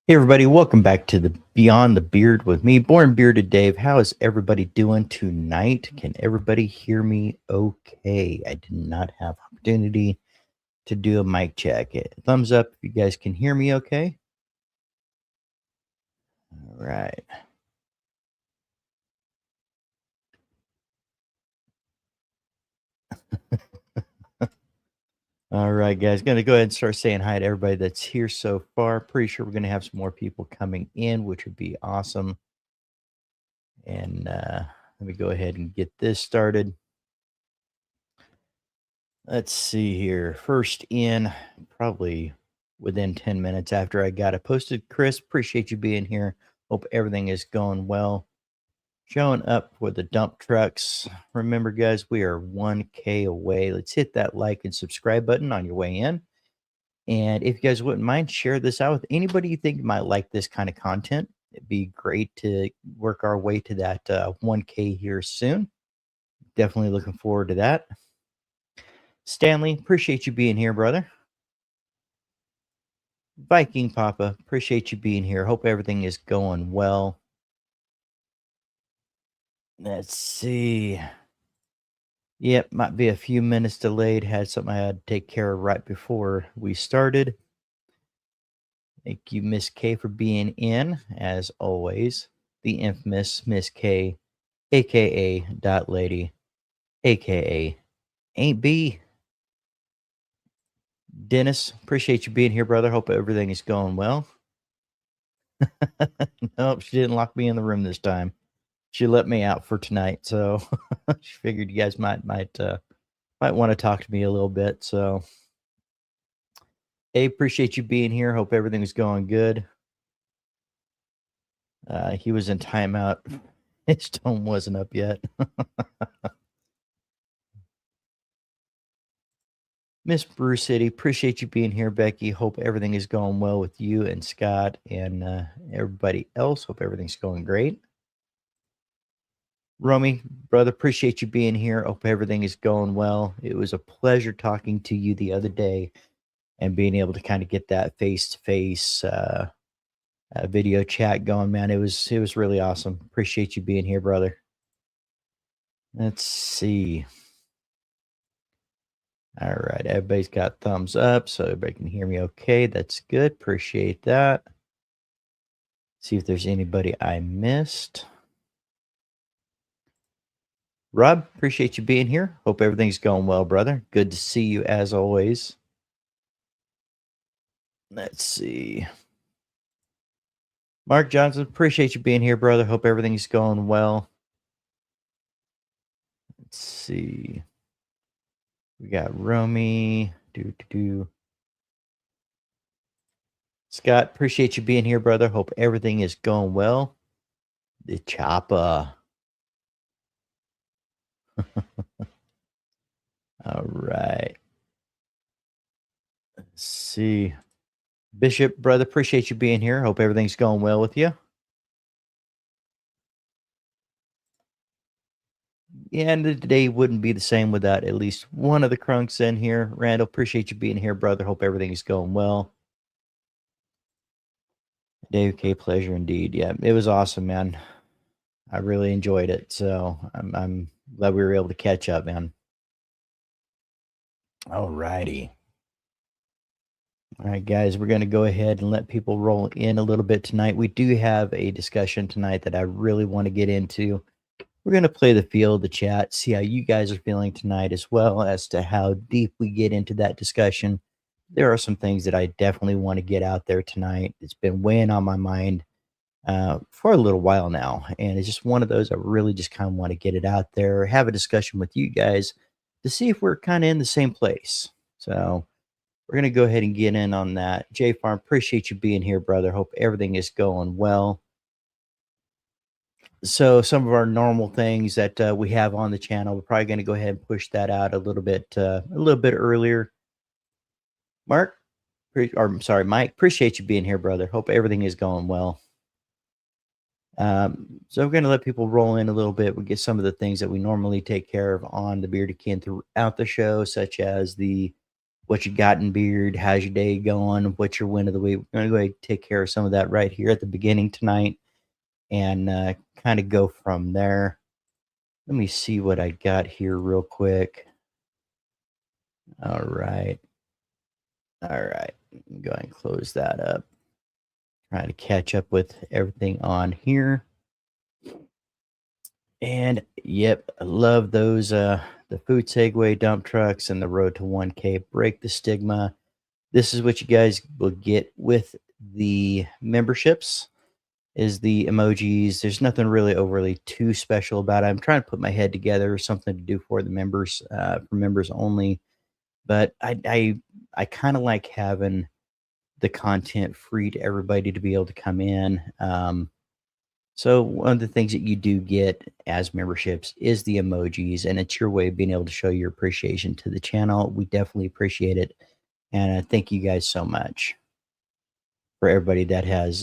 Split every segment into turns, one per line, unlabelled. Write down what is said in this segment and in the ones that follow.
Hey everybody, welcome back to the Beyond the Beard with me, Born Bearded Dave. How is everybody doing tonight? Can everybody hear me okay? I did not have opportunity to do a mic check. Thumbs up if you guys can hear me okay. All right. All right, guys. Gonna go ahead and start saying hi to everybody that's here so far. Pretty sure we're gonna have some more people coming in, which would be awesome. And let me go ahead and get this started. Let's see here. First in, probably within 10 minutes after I got it posted. Chris, appreciate you being here. Hope everything is going well. Showing up for the dump trucks. Remember, guys, we are 1K away. Let's hit that like and subscribe button on your way in. And if you guys wouldn't mind, share this out with anybody you think might like this kind of content. It'd be great to work our way to that 1K here soon. Definitely looking forward to that. Stanley, appreciate you being here, brother. Viking Papa, appreciate you being here. Hope everything is going well. Let's see. Yep, might be a few minutes delayed. Had something I had to take care of right before we started. Thank you, Miss K, for being in, as always. The infamous Miss K, aka Dot Lady, aka Ain't B. Dennis, appreciate you being here, brother. Hope everything is going well. Nope, she didn't lock me in the room this time. She let me out for tonight, so she figured you guys might want to talk to me a little bit. So, hey, appreciate you being here. Hope everything is going good. He was in timeout. His tone wasn't up yet. Miss Bruce City, appreciate you being here, Becky. Hope everything is going well with you and Scott and everybody else. Hope everything's going great. Romy, brother, appreciate you being here. Hope everything is going well. It was a pleasure talking to you the other day and being able to kind of get that face to face video chat going, man. It was really awesome. Appreciate you being here, brother. Let's see. All right, everybody's got thumbs up, so everybody can hear me okay. That's good. Appreciate that. See if there's anybody I missed. Rob, appreciate you being here. Hope everything's going well, brother. Good to see you as always. Let's see. Mark Johnson, appreciate you being here, brother. Hope everything's going well. Let's see. We got Romy. Scott, appreciate you being here, brother. Hope everything is going well. The choppa. All right. Let's see. Bishop, brother, appreciate you being here. Hope everything's going well with you. The end of the day wouldn't be the same without at least one of the crunks in here. Randall, appreciate you being here, brother. Hope everything is going well. Dave K, pleasure indeed. Yeah, it was awesome, man. I really enjoyed it. So I'm glad we were able to catch up, man. All righty. All right, guys, we're going to go ahead and let people roll in a little bit tonight. We do have a discussion tonight that I really want to get into. We're going to play the feel of the chat, see how you guys are feeling tonight, as well as to how deep we get into that discussion. There are some things that I definitely want to get out there tonight. It's been weighing on my mind for a little while now. And it's just one of those I really just kind of want to get it out there, have a discussion with you guys to see if we're kind of in the same place. So we're going to go ahead and get in on that. J Farm, appreciate you being here, brother. Hope everything is going well. So some of our normal things that we have on the channel, we're probably going to go ahead and push that out a little bit earlier. Mark, or I'm sorry, Mike, appreciate you being here, brother. Hope everything is going well. So we're going to let people roll in a little bit. We get some of the things that we normally take care of on the Bearded Kin throughout the show, such as the what you got in beard, how's your day going, what's your win of the week. We're gonna go ahead and take care of some of that right here at the beginning tonight, and kind of go from there. Let me see what I got here real quick. All right. All right. Go ahead and close that up. Trying to catch up with everything on here. And yep, I love those the food Segway dump trucks and the road to 1K. Break the stigma. This is what you guys will get with the memberships is the emojis. There's nothing really overly too special about it. I'm trying to put my head together something to do for the members, for members only. But I kind of like having the content free to everybody to be able to come in. So one of the things that you do get as memberships is the emojis, and it's your way of being able to show your appreciation to the channel. We definitely appreciate it, and thank you guys so much for everybody that has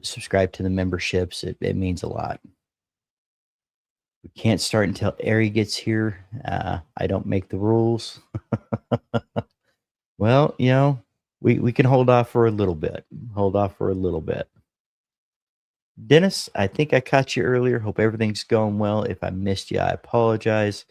subscribed to the memberships. It means a lot. We can't start until Ari gets here. I don't make the rules. Well, we can hold off for a little bit. Hold off for a little bit. Dennis, I think I caught you earlier. Hope everything's going well. If I missed you, I apologize.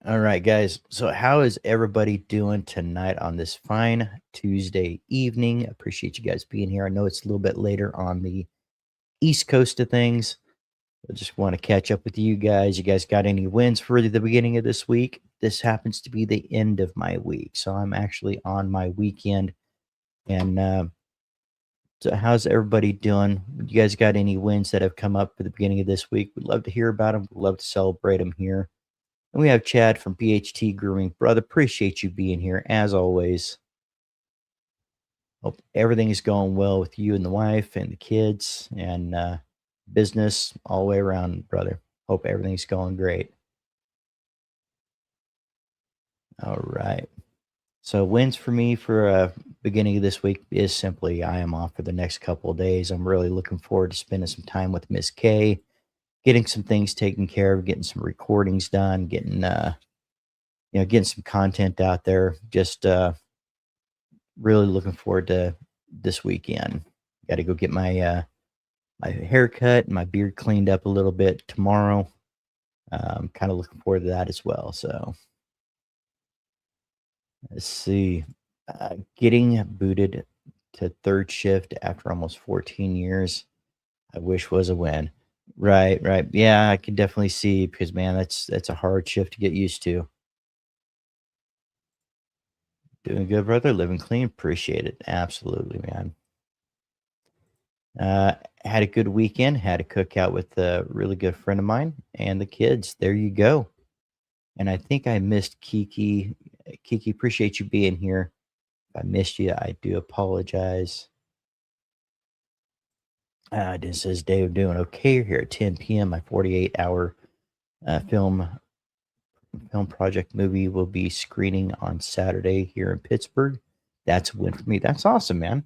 All right, guys. So, how is everybody doing tonight on this fine Tuesday evening? Appreciate you guys being here. I know it's a little bit later on the East Coast of things. I just want to catch up with you guys. You guys got any wins for the beginning of this week? This happens to be the end of my week. So, I'm actually on my weekend. And so how's everybody doing? You guys got any wins that have come up for the beginning of this week? We'd love to hear about them. We'd love to celebrate them here. And we have Chad from PHT Grooming. Brother, appreciate you being here as always. Hope everything is going well with you and the wife and the kids and business all the way around, brother. Hope everything's going great. All right. So wins for me for beginning of this week is simply I am off for the next couple of days. I'm really looking forward to spending some time with Miss K, getting some things taken care of, getting some recordings done, getting getting some content out there. Just really looking forward to this weekend. Got to go get my my haircut and my beard cleaned up a little bit tomorrow. Kind of looking forward to that as well. So let's see. Getting booted to third shift after almost 14 years, I wish was a win. Right, right. Yeah, I can definitely see because man, that's a hard shift to get used to. Doing good, brother. Living clean. Appreciate it. Absolutely, man. Uh, had a good weekend. Had a cookout with a really good friend of mine and the kids. There you go. And I think I missed Kiki. Kiki, appreciate you being here. If I missed you, I do apologize. It says Dave doing okay here at 10 p.m. My 48-hour film project movie will be screening on Saturday here in Pittsburgh. That's a win for me. That's awesome, man.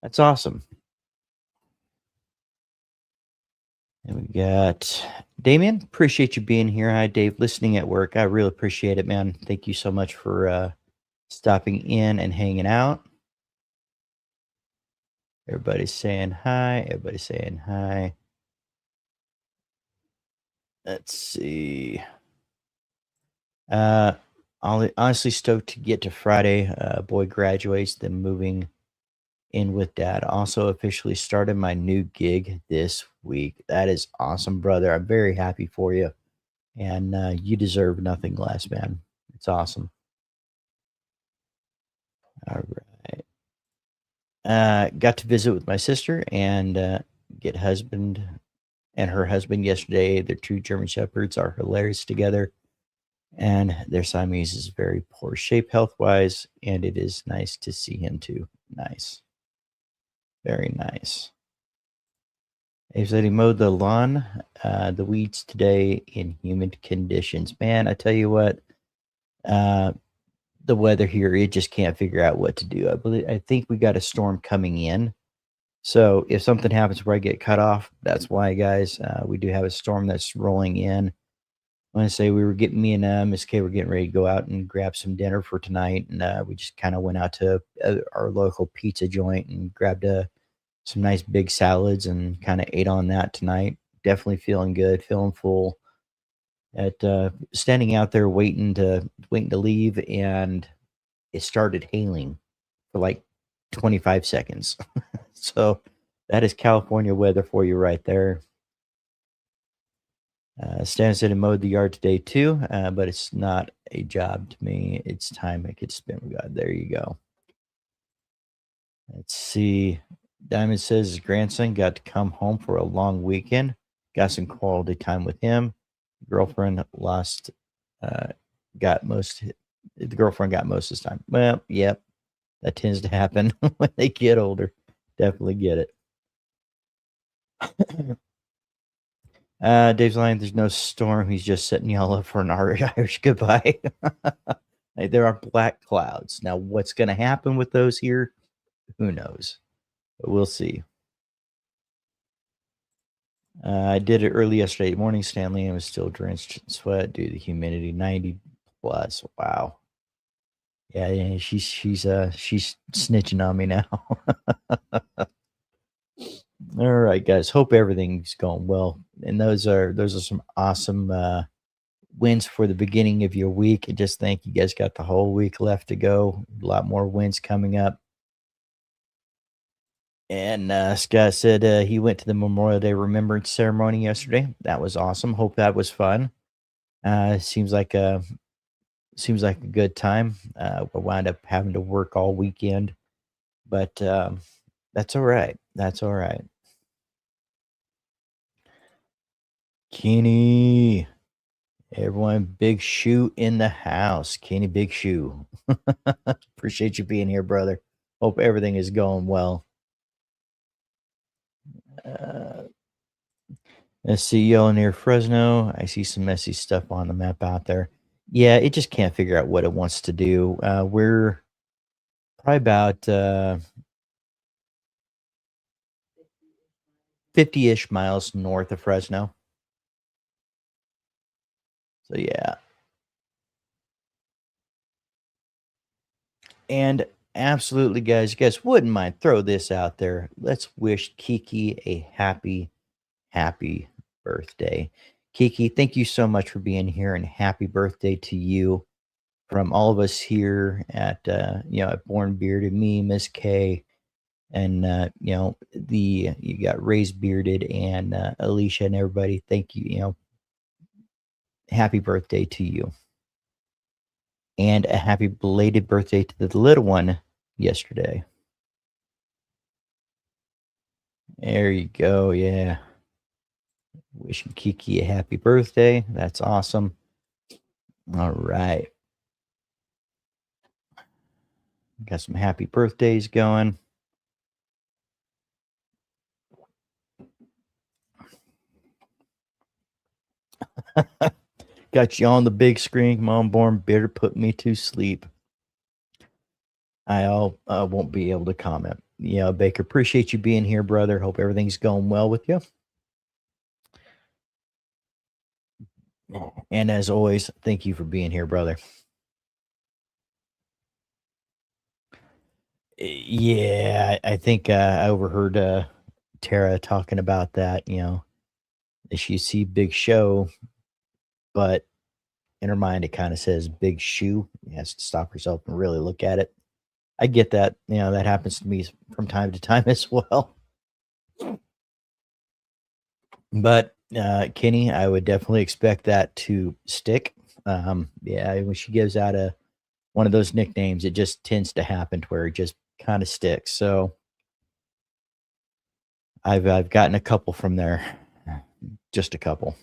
That's awesome. And we got Damien. Appreciate you being here. Hi, Dave. Listening at work. I really appreciate it, man. Thank you so much for stopping in and hanging out. Everybody's saying hi. Everybody's saying hi. Let's see. Uh, honestly stoked to get to Friday. Boy graduates, then moving in with dad. Also officially started my new gig this week. That is awesome, brother. I'm very happy for you, and you deserve nothing less, man. It's awesome. All right. Got to visit with my sister and get husband and her husband yesterday. Their two German shepherds are hilarious together. And their Siamese is very poor shape health wise, and it is nice to see him too. Nice. Very nice. He said he mowed the lawn, the weeds today in humid conditions. Man, I tell you what, uh, the weather here, it just can't figure out what to do. I think we got a storm coming in. So if something happens where I get cut off, that's why, guys. We do have a storm that's rolling in. I want to say we were getting me and Miss K were getting ready to go out and grab some dinner for tonight, and we just kind of went out to our local pizza joint and grabbed some nice big salads and kind of ate on that tonight. Definitely feeling good, feeling full. At standing out there waiting to leave, and it started hailing for like 25 seconds. So that is California weather for you right there. Stan said he mowed the yard today too, but it's not a job to me. It's time I could spend with God. There you go. Let's see. Diamond says his grandson got to come home for a long weekend. Got some quality time with him. Girlfriend lost, uh, got most. The girlfriend got most of his time. Well, yep, that tends to happen when they get older. Definitely get it. Dave's lying. There's no storm. He's just setting y'all up for an Irish goodbye. Hey, there are black clouds. Now, what's going to happen with those here? Who knows? But we'll see. I did it early yesterday morning, Stanley, and was still drenched in sweat due to the humidity, 90 plus. Wow. Yeah, yeah, she's snitching on me now. All right, guys. Hope everything's going well. And those are some awesome wins for the beginning of your week. And just think you guys got the whole week left to go. A lot more wins coming up. And Scott said he went to the Memorial Day Remembrance Ceremony yesterday. That was awesome. Hope that was fun. Seems like a good time. We wound up having to work all weekend, but that's all right. That's all right. Kenny, everyone, Big Shoe in the house. Kenny, Big Shoe. Appreciate you being here, brother. Hope everything is going well. Uh, let's see, y'all near Fresno. I see some messy stuff on the map out there. Yeah, it just can't figure out what it wants to do. We're probably about 50-ish miles north of Fresno. So yeah. And absolutely, guys, you guys wouldn't mind throw this out there. Let's wish Kiki a happy birthday. Kiki, thank you so much for being here and happy birthday to you from all of us here at Born Bearded, me, Miss K, and you got Raised Bearded and Alicia and everybody. Thank you. Happy birthday to you. And a happy belated birthday to the little one yesterday. There you go. Yeah. Wishing Kiki a happy birthday. That's awesome. All right. Got some happy birthdays going. Got you on the big screen. Mom born bitter put me to sleep. I won't be able to comment. Yeah, Baker, appreciate you being here, brother. Hope everything's going well with you. And as always, thank you for being here, brother. Yeah, I think I overheard Tara talking about that. That she see Big Show, but in her mind, it kind of says Big Shoe. She has to stop herself and really look at it. I get that. That happens to me from time to time as well. But Kenny, I would definitely expect that to stick. Yeah, when she gives out one of those nicknames, it just tends to happen to where it just kind of sticks. So I've gotten a couple from there, just a couple.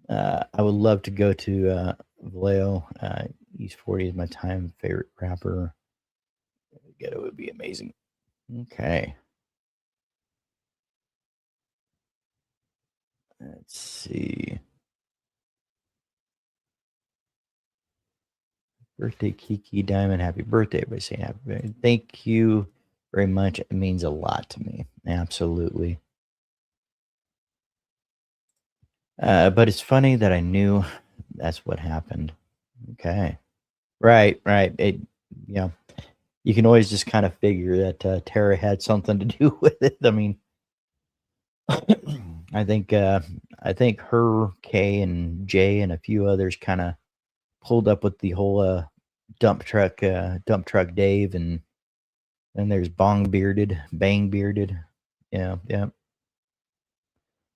I would love to go to Vallejo. East 40 is my time favorite rapper. It would be amazing. Okay. Let's see. Birthday, Kiki Diamond. Happy birthday. Everybody saying happy birthday. Thank you very much. It means a lot to me. Absolutely. But it's funny that I knew that's what happened. Okay. Right, right. You know, you can always just kind of figure that Tara had something to do with it. I mean, I think uh, I think her, Kay, and Jay, and a few others kind of pulled up with the whole dump truck Dave, and then there's Bang Bearded. Yeah, yeah.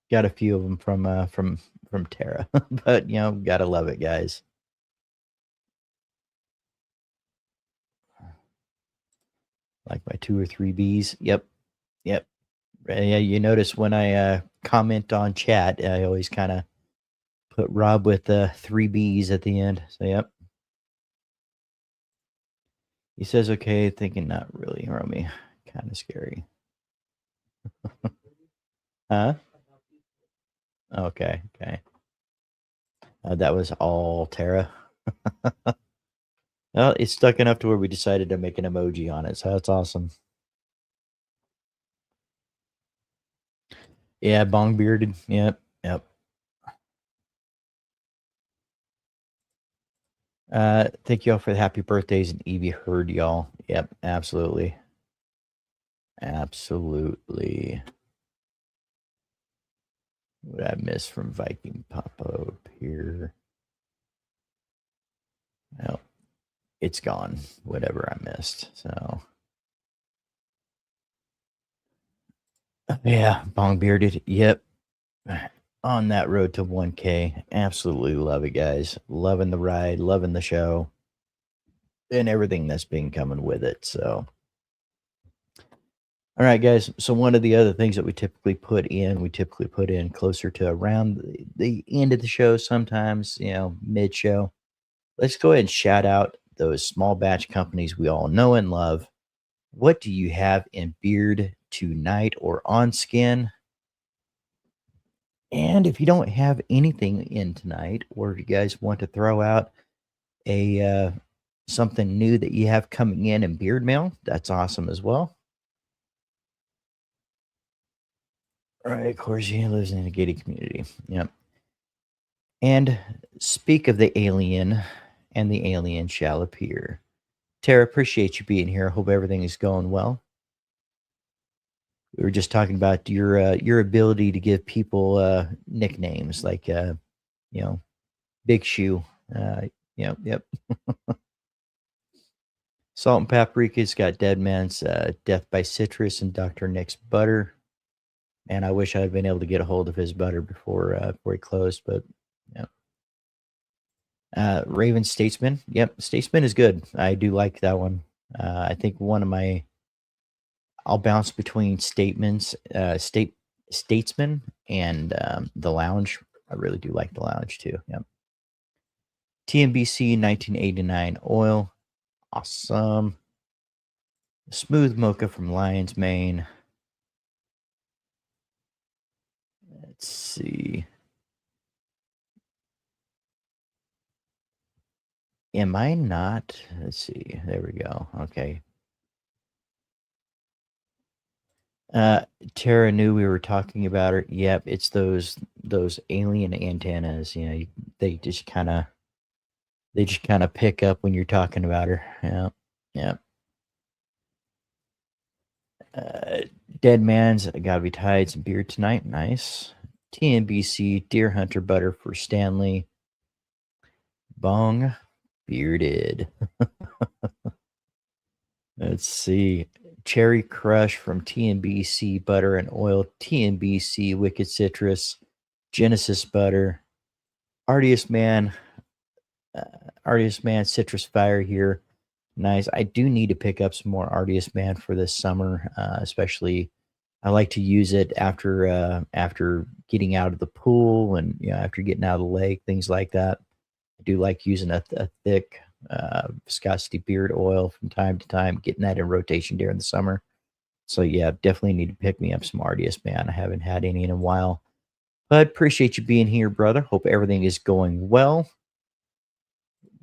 Got a few of them from Tara, but gotta love it, guys. Like my 2 or 3 Bs. Yep, yep. Yeah, you notice when I, comment on chat, I always kinda put Rob with, 3 Bs at the end. So, yep. He says, "Okay," thinking not really, Romy. Kinda scary. Huh? Okay, okay. That was all Tara. Well, it's stuck enough to where we decided to make an emoji on it, so that's awesome. Yeah, bong bearded. Yep, yep. Thank you all for the happy birthdays, and Evie heard y'all. Yep, absolutely. Absolutely. What did I miss from Viking Papa up here? Well, it's gone. Whatever I missed. So yeah, bong bearded. Yep. On that road to 1K. Absolutely love it, guys. Loving the ride, loving the show, and everything that's been coming with it. So all right, guys. So one of the other things that we typically put in closer to around the end of the show, sometimes, mid show. Let's go ahead and shout out those small batch companies we all know and love. What do you have in beard tonight or on skin? And if you don't have anything in tonight, or if you guys want to throw out a something new that you have coming in beard mail, that's awesome as well. All right, of course, he lives in a gated community. Yep. And speak of the alien, and the alien shall appear. Tara, appreciate you being here. Hope everything is going well. We were just talking about your ability to give people nicknames like you know Big Shoe. Yep. Salt and Paprika's got Dead Man's Death by Citrus and Dr. Nick's Butter. And I wish I had been able to get a hold of his butter before he closed, but yeah. Raven Statesman. Yep, Statesman is good. I do like that one. I think one of my I'll bounce between Statesman and the Lounge. I really do like the Lounge too. Yep. TNBC 1989 oil. Awesome. Smooth mocha from Lion's Mane. Let's see. Am I not? Let's see. There we go. Okay. Tara knew we were talking about her. Yep, it's those alien antennas. They just pick up when you're talking about her. Yeah, yeah. Uh, Dead Man's Gotta Be Tied some beer tonight. Nice. TNBC Deer Hunter butter for Stanley. Bong bearded. Let's see. Cherry Crush from TNBC Butter and Oil. TNBC Wicked Citrus. Genesis Butter. Artiest Man. Artiest Man Citrus Fire here. Nice. I do need to pick up some more Artiest Man for this summer, especially. I like to use it after getting out of the pool and after getting out of the lake, things like that. I do like using a thick viscosity beard oil from time to time, getting that in rotation during the summer. So yeah, definitely need to pick me up some Artiest Man. I haven't had any in a while. But appreciate you being here, brother. Hope everything is going well.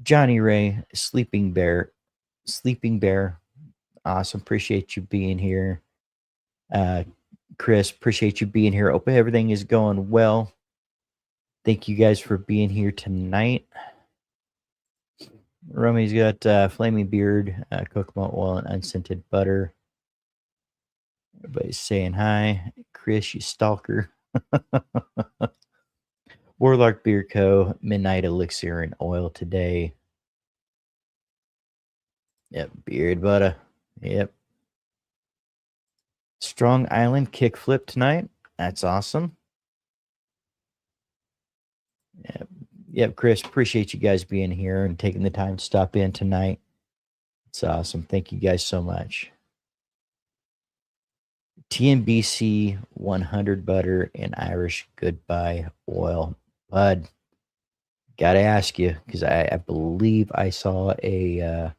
Johnny Ray, Sleeping Bear. Awesome. Appreciate you being here. Chris, appreciate you being here. Hope everything is going well. Thank you guys for being here tonight. Romy's got flaming beard, coconut oil, and unscented butter. Everybody's saying hi. Chris, you stalker. Warlock Beer Co. Midnight Elixir and oil today. Yep, beard butter. Yep. Strong Island kickflip tonight. That's awesome. Yep, Chris, appreciate you guys being here and taking the time to stop in tonight. It's awesome. Thank you guys so much. TNBC 100 butter and Irish goodbye oil. Bud, gotta ask you because I believe I saw a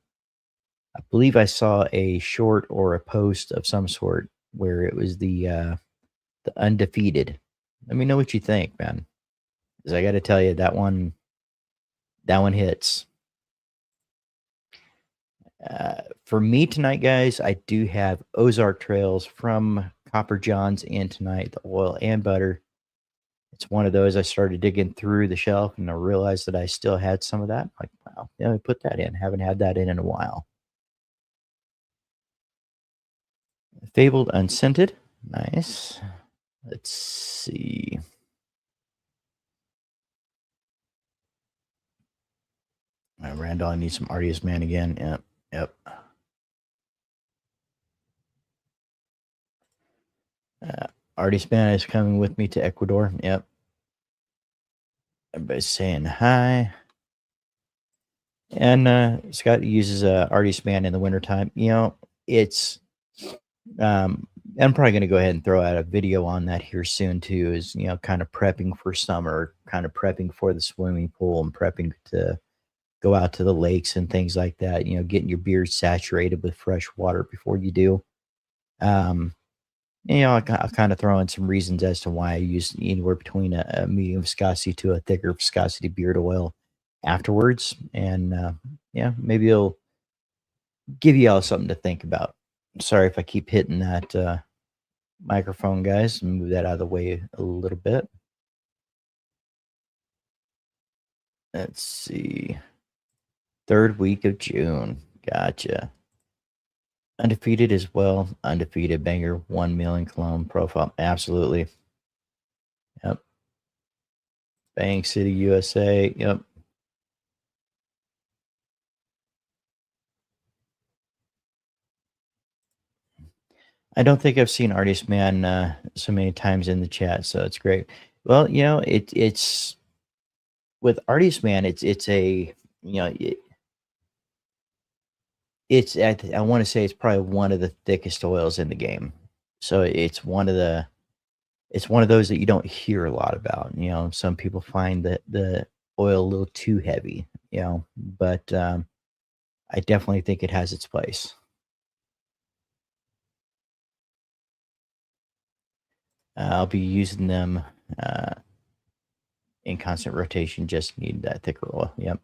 short or a post of some sort where it was the undefeated. Let me know what you think, man. Because I got to tell you that one hits. For me tonight, guys, I do have Ozark Trails from Copper John's and tonight, the oil and butter. It's one of those I started digging through the shelf and I realized that I still had some of that. Like, wow, yeah, I put that in. Haven't had that in a while. Fabled Unscented. Nice. Let's see. Randall, I need some Artist Man again. Yep. Artist Man is coming with me to Ecuador. Yep. Everybody's saying hi. And Scott uses Artist Man in the wintertime. You know, it's I'm probably going to go ahead and throw out a video on that here soon too. Is kind of prepping for summer, kind of prepping for the swimming pool, and prepping to go out to the lakes and things like that. Getting your beard saturated with fresh water before you do. I'll kind of throw in some reasons as to why I use anywhere between a medium viscosity to a thicker viscosity beard oil afterwards, and maybe it'll give you all something to think about. Sorry if I keep hitting that microphone, guys. Move that out of the way a little bit. Let's see. 3rd week of June. Gotcha. Undefeated as well. Undefeated banger. 1 million clone profile. Absolutely. Yep. Bang City, USA. Yep. I don't think I've seen Artist Man so many times in the chat, so it's great. Well, it's with Artist Man. It's a it's I want to say it's probably one of the thickest oils in the game. So it's one of those that you don't hear a lot about. Some people find that the oil a little too heavy. But I definitely think it has its place. I'll be using them in constant rotation. Just need that thicker oil. Yep.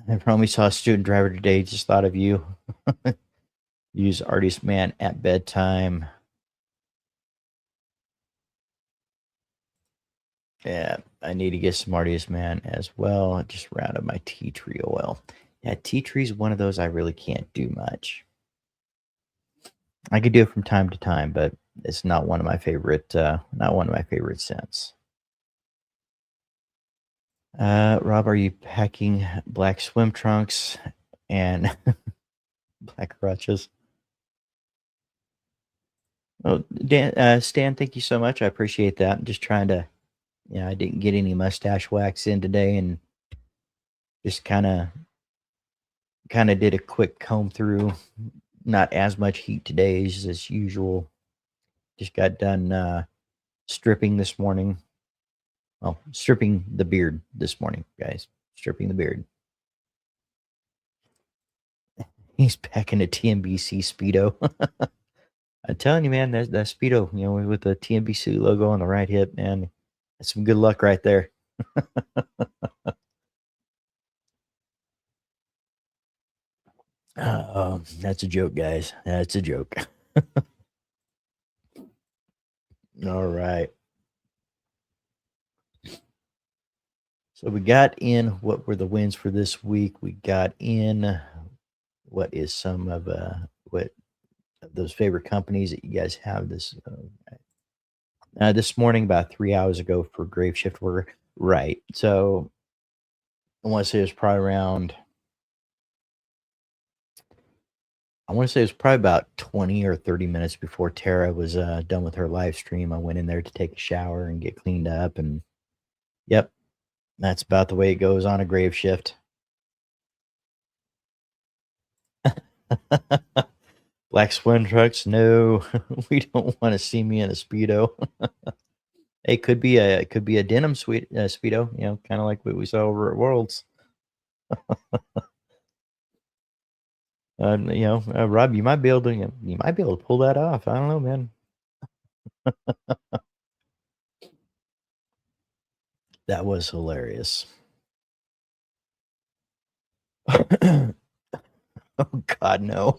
I probably saw a student driver today. Just thought of you. Use Artist Man at bedtime. Yeah, I need to get some Artist Man as well. Just round up my tea tree oil. Yeah, tea tree is one of those I really can't do much. I could do it from time to time, but it's not one of my favorite. Not one of my favorite scents. Rob, are you packing black swim trunks and black crutches? Oh, Dan, Stan, thank you so much. I appreciate that. I'm just trying to, I didn't get any mustache wax in today, and just kind of did a quick comb through. Not as much heat today as usual. Just got done stripping this morning. Well, stripping the beard this morning, guys. Stripping the beard. He's packing a TNBC Speedo. I'm telling you, man, that Speedo, with the TNBC logo on the right hip, man, that's some good luck right there. That's a joke, guys. That's a joke. All right. So we got in what were the wins for this week. We got in what is some of what of those favorite companies that you guys have this morning about 3 hours ago for grave shift worker. Right. So I want to say it was probably around. I want to say it was probably about 20 or 30 minutes before Tara was done with her live stream. I went in there to take a shower and get cleaned up, and yep, that's about the way it goes on a grave shift. Black swim trunks? No, we don't want to see me in a speedo. It could be a denim speedo, kind of like what we saw over at Worlds. Rob, you might be able to pull that off. I don't know, man. That was hilarious. Oh God, no.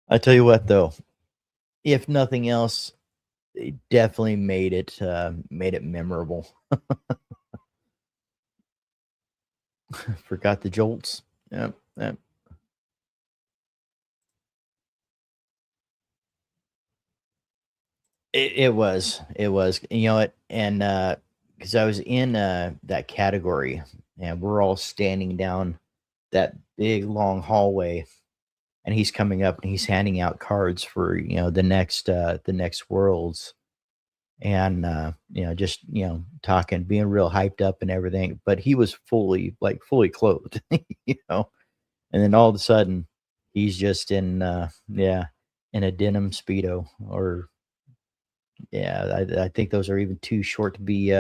I tell you what, though, if nothing else, it definitely made it memorable. Forgot the jolts. Yep, yep. It was. You know what? And because I was in that category, and we're all standing down that big long hallway, and he's coming up and he's handing out cards for the next worlds, and just talking, being real hyped up and everything. But he was fully clothed, you know. And then all of a sudden, he's just in a denim speedo, or yeah, I think those are even too short to be.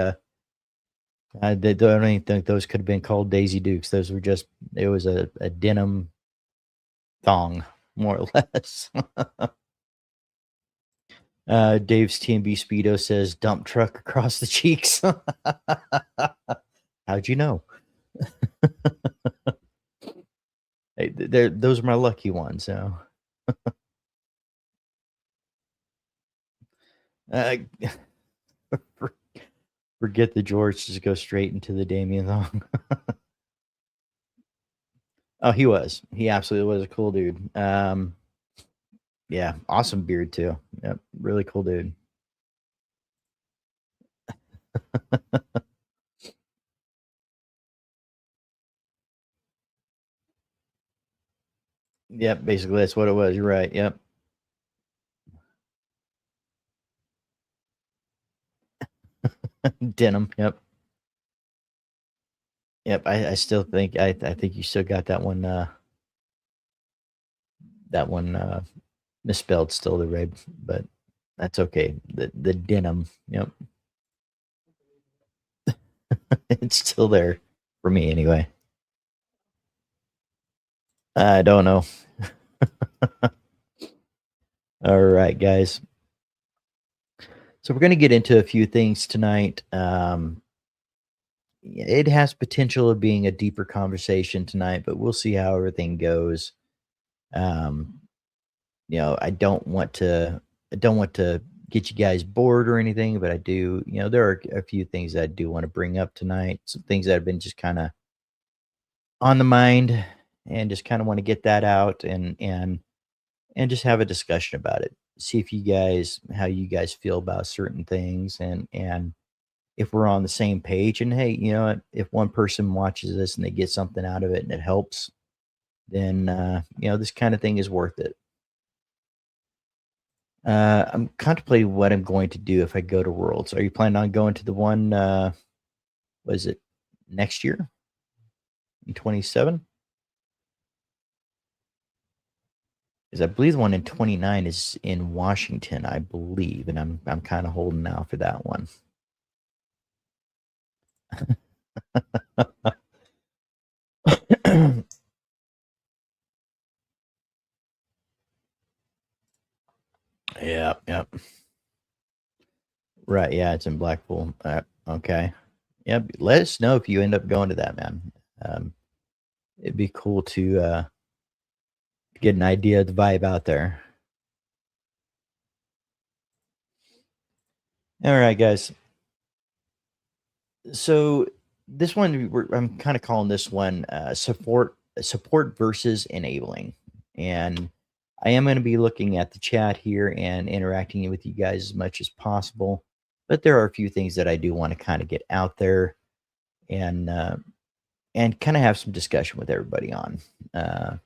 I don't even think those could have been called Daisy Dukes. Those were just. It was a denim thong, more or less. Dave's TMB Speedo says dump truck across the cheeks. How'd you know? Hey, those are my lucky ones. So uh, forget the George, just go straight into the Damien thong. Oh, he was. He absolutely was a cool dude. Yeah, awesome beard too. Yep, really cool dude. Yep, basically that's what it was. You're right. Yep. Denim. Yep. Yep. I still think I think you still got that one misspelled still the red, but that's okay. The denim. Yep. It's still there for me anyway. I don't know. All right, guys. So we're going to get into a few things tonight. It has potential of being a deeper conversation tonight, but we'll see how everything goes. Um, I don't want to get you guys bored or anything, but I do. There are a few things that I do want to bring up tonight. Some things that have been just kind of on the mind, and just kind of want to get that out and just have a discussion about it. See if how you guys feel about certain things, and if we're on the same page. And hey, what, if one person watches this and they get something out of it and it helps, then this kind of thing is worth it. I'm contemplating what I'm going to do if I go to Worlds. Are you planning on going to the one? Was it next year in 27? Because I believe the one in 29 is in Washington, I believe, and I'm kind of holding out for that one. Yeah, yep. Right, yeah, it's in Blackpool. Okay. Yep. Let us know if you end up going to that, man. It'd be cool to get an idea of the vibe out there. All right, guys. So this one, I'm kind of calling this one support versus enabling, and I am going to be looking at the chat here and interacting with you guys as much as possible. But there are a few things that I do want to kind of get out there and kind of have some discussion with everybody on. Uh,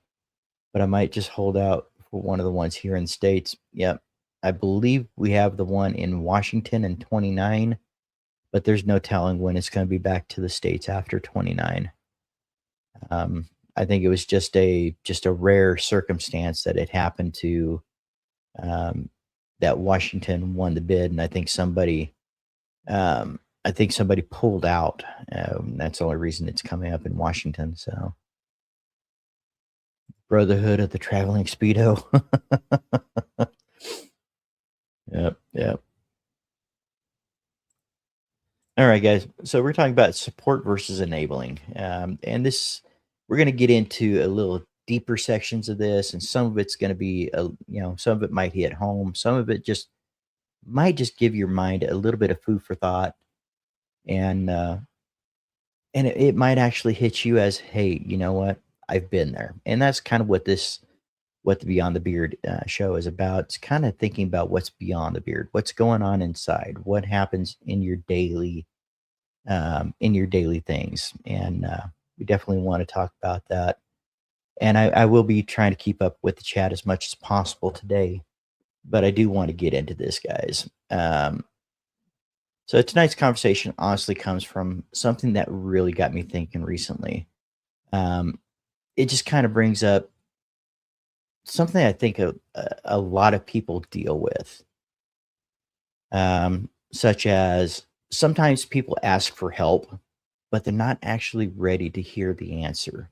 but I might just hold out for one of the ones here in the States. Yep. I believe we have the one in Washington in 29, but there's no telling when it's going to be back to the States after 29. I think it was just a rare circumstance that it happened to um, that Washington won the bid, and I think somebody pulled out. That's the only reason it's coming up in Washington. So Brotherhood of the Traveling Speedo. Yep, yep. All right, guys. So we're talking about support versus enabling, and this we're going to get into a little deeper sections of this, and some of it's going to be, some of it might hit home, some of it just might just give your mind a little bit of food for thought, and it might actually hit you as, hey, you know what? I've been there, and that's kind of what the Beyond the Beard show is about. It's kind of thinking about what's beyond the beard, what's going on inside, what happens in your daily things, and we definitely want to talk about that. And I will be trying to keep up with the chat as much as possible today, but I do want to get into this, guys. So tonight's conversation honestly comes from something that really got me thinking recently. Um, it just kind of brings up something I think a lot of people deal with, such as sometimes people ask for help, but they're not actually ready to hear the answer.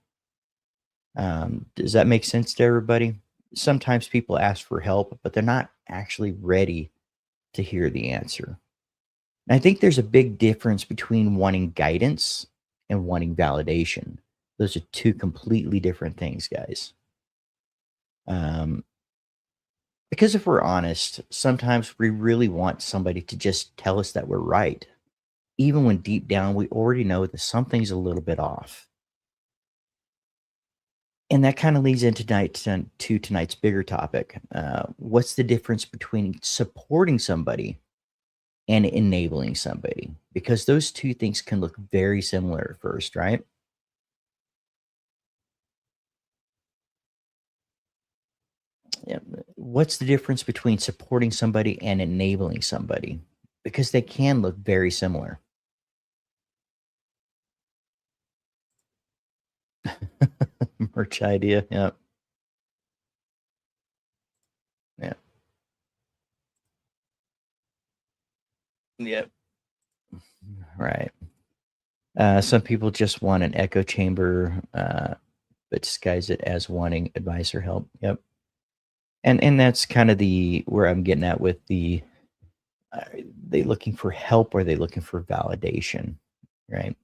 Does that make sense to everybody? Sometimes people ask for help, but they're not actually ready to hear the answer. And I think there's a big difference between wanting guidance and wanting validation. Those are two completely different things, guys. Um, because if we're honest, sometimes we really want somebody to just tell us that we're right, even when deep down we already know that something's a little bit off. And that kind of leads into to tonight's bigger topic. What's the difference between supporting somebody and enabling somebody? Because those two things can look very similar at first, right? Yeah. What's the difference between supporting somebody and enabling somebody? Because they can look very similar. Merch idea. Yeah. Yeah. Yep. Right. Some people just want an echo chamber, but disguise it as wanting advice or help. Yep. And that's kind of the where I'm getting at with the are they looking for help or are they looking for validation, right?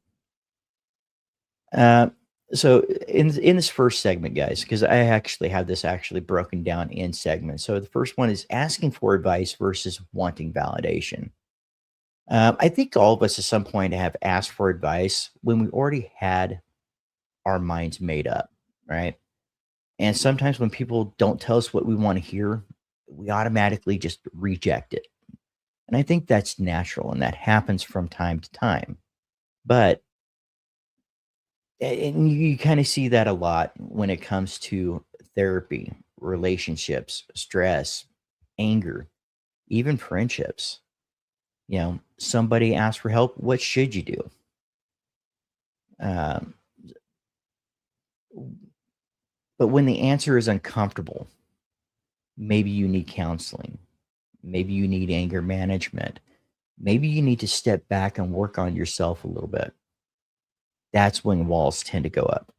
Uh, so in this first segment, guys, because I actually have this actually broken down in segments. So the first one is asking for advice versus wanting validation. I think all of us at some point have asked for advice when we already had our minds made up, right? And sometimes when people don't tell us what we want to hear, we automatically just reject it. And I think that's natural and that happens from time to time. But and you kind of see that a lot when it comes to therapy, relationships, stress, anger, even friendships. Somebody asks for help. What should you do? Um, but when the answer is uncomfortable, maybe you need counseling. Maybe you need anger management. Maybe you need to step back and work on yourself a little bit. That's when walls tend to go up.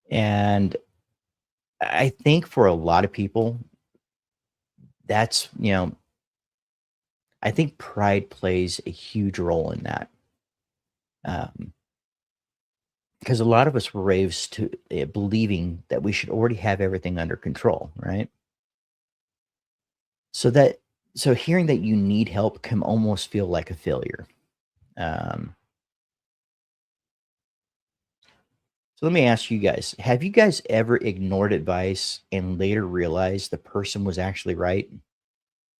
And I think for a lot of people, that's, I think pride plays a huge role in that. Um, because a lot of us were raised to believing that we should already have everything under control, right? So So hearing that you need help can almost feel like a failure. Um, so let me ask you guys, have you guys ever ignored advice and later realized the person was actually right?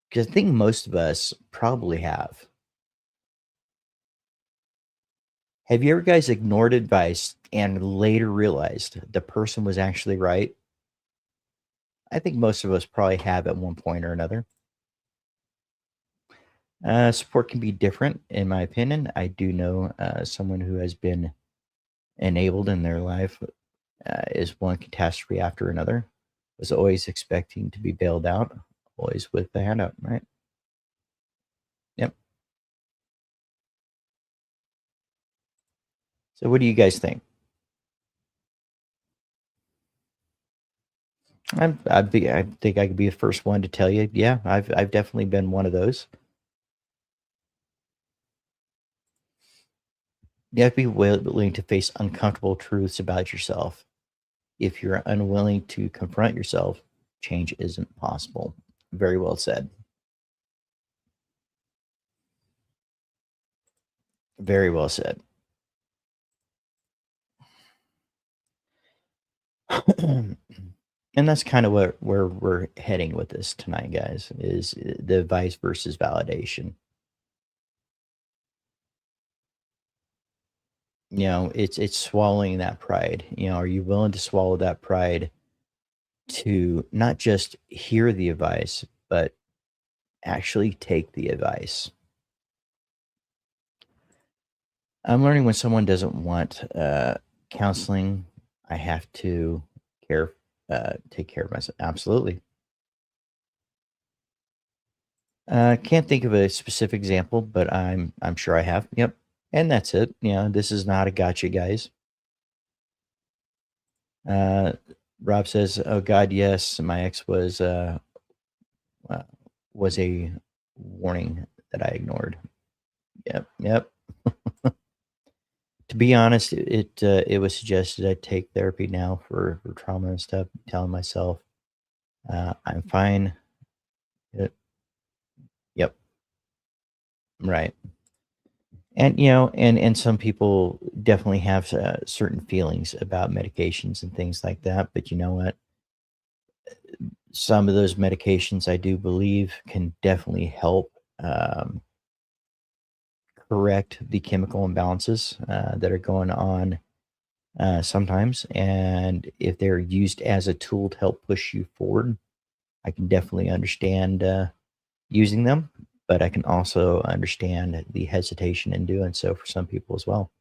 Because I think most of us probably have. Have you ever guys ignored advice and later realized the person was actually right? I think most of us probably have at one point or another. Support can be different, in my opinion. I do know someone who has been enabled in their life is one catastrophe after another, was always expecting to be bailed out, always with the hand up, right? Yep. So, what do you guys think? I think I could be the first one to tell you. Yeah, I've definitely been one of those. You have to be willing to face uncomfortable truths about yourself. If you're unwilling to confront yourself, change isn't possible. Very well said. Very well said. And that's kind of where we're heading with this tonight, guys, is the advice versus validation. It's swallowing that pride. Are you willing to swallow that pride to not just hear the advice, but actually take the advice? I'm learning when someone doesn't want counseling, I have to care, take care of myself. Absolutely. Can't think of a specific example, but I'm sure I have. Yep. And that's it. This is not a gotcha, guys. Uh, Rob says, "Oh God, yes, my ex uh, was a warning that I ignored." Yep, yep. To be honest, it was suggested I take therapy now for trauma and stuff. Telling myself I'm fine. Yep, yep, right. And and some people definitely have certain feelings about medications and things like that. But you know what? Some of those medications I do believe can definitely help correct the chemical imbalances that are going on sometimes. And if they're used as a tool to help push you forward, I can definitely understand using them, but I can also understand the hesitation in doing so for some people as well.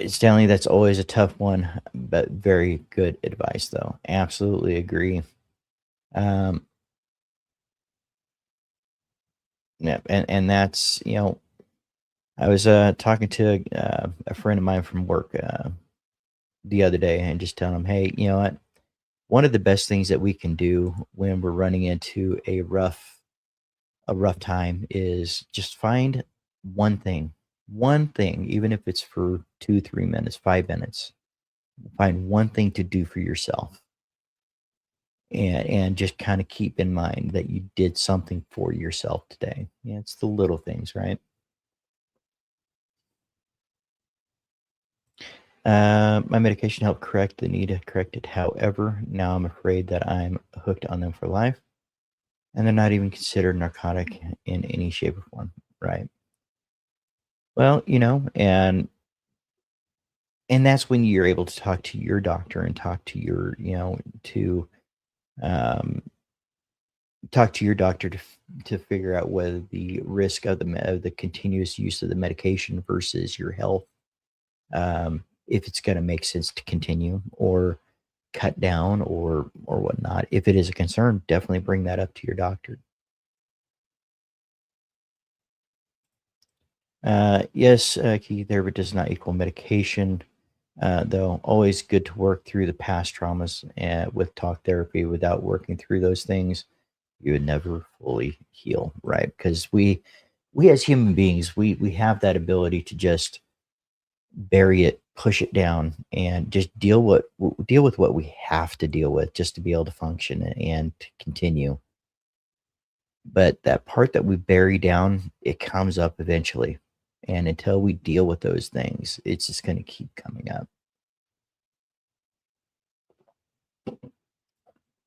Stanley, that's always a tough one, but very good advice, though. Absolutely agree. Um, yeah, and that's I was talking to a friend of mine from work the other day, and just telling him, hey, you know what? One of the best things that we can do when we're running into a rough time is just find one thing, even if it's for 2, 3 minutes, 5 minutes. Find one thing to do for yourself, and just kind of keep in mind that you did something for yourself today. Yeah, it's the little things, right? My medication helped correct the need to correct it. However, now I'm afraid that I'm hooked on them for life, and they're not even considered narcotic in any shape or form, right? Well, and that's when you're able to talk to your doctor and talk to your, um, talk to your doctor to figure out whether the risk of the continuous use of the medication versus your health, if it's going to make sense to continue or cut down or whatnot. If it is a concern, definitely bring that up to your doctor. Yes, chemotherapy does not equal medication, though. Always good to work through the past traumas with talk therapy. Without working through those things, you would never fully heal, right? Because we as human beings, we have that ability to just bury it, push it down, and just deal with what we have to deal with just to be able to function and to continue. But that part that we bury down, it comes up eventually. And until we deal with those things, it's just going to keep coming up.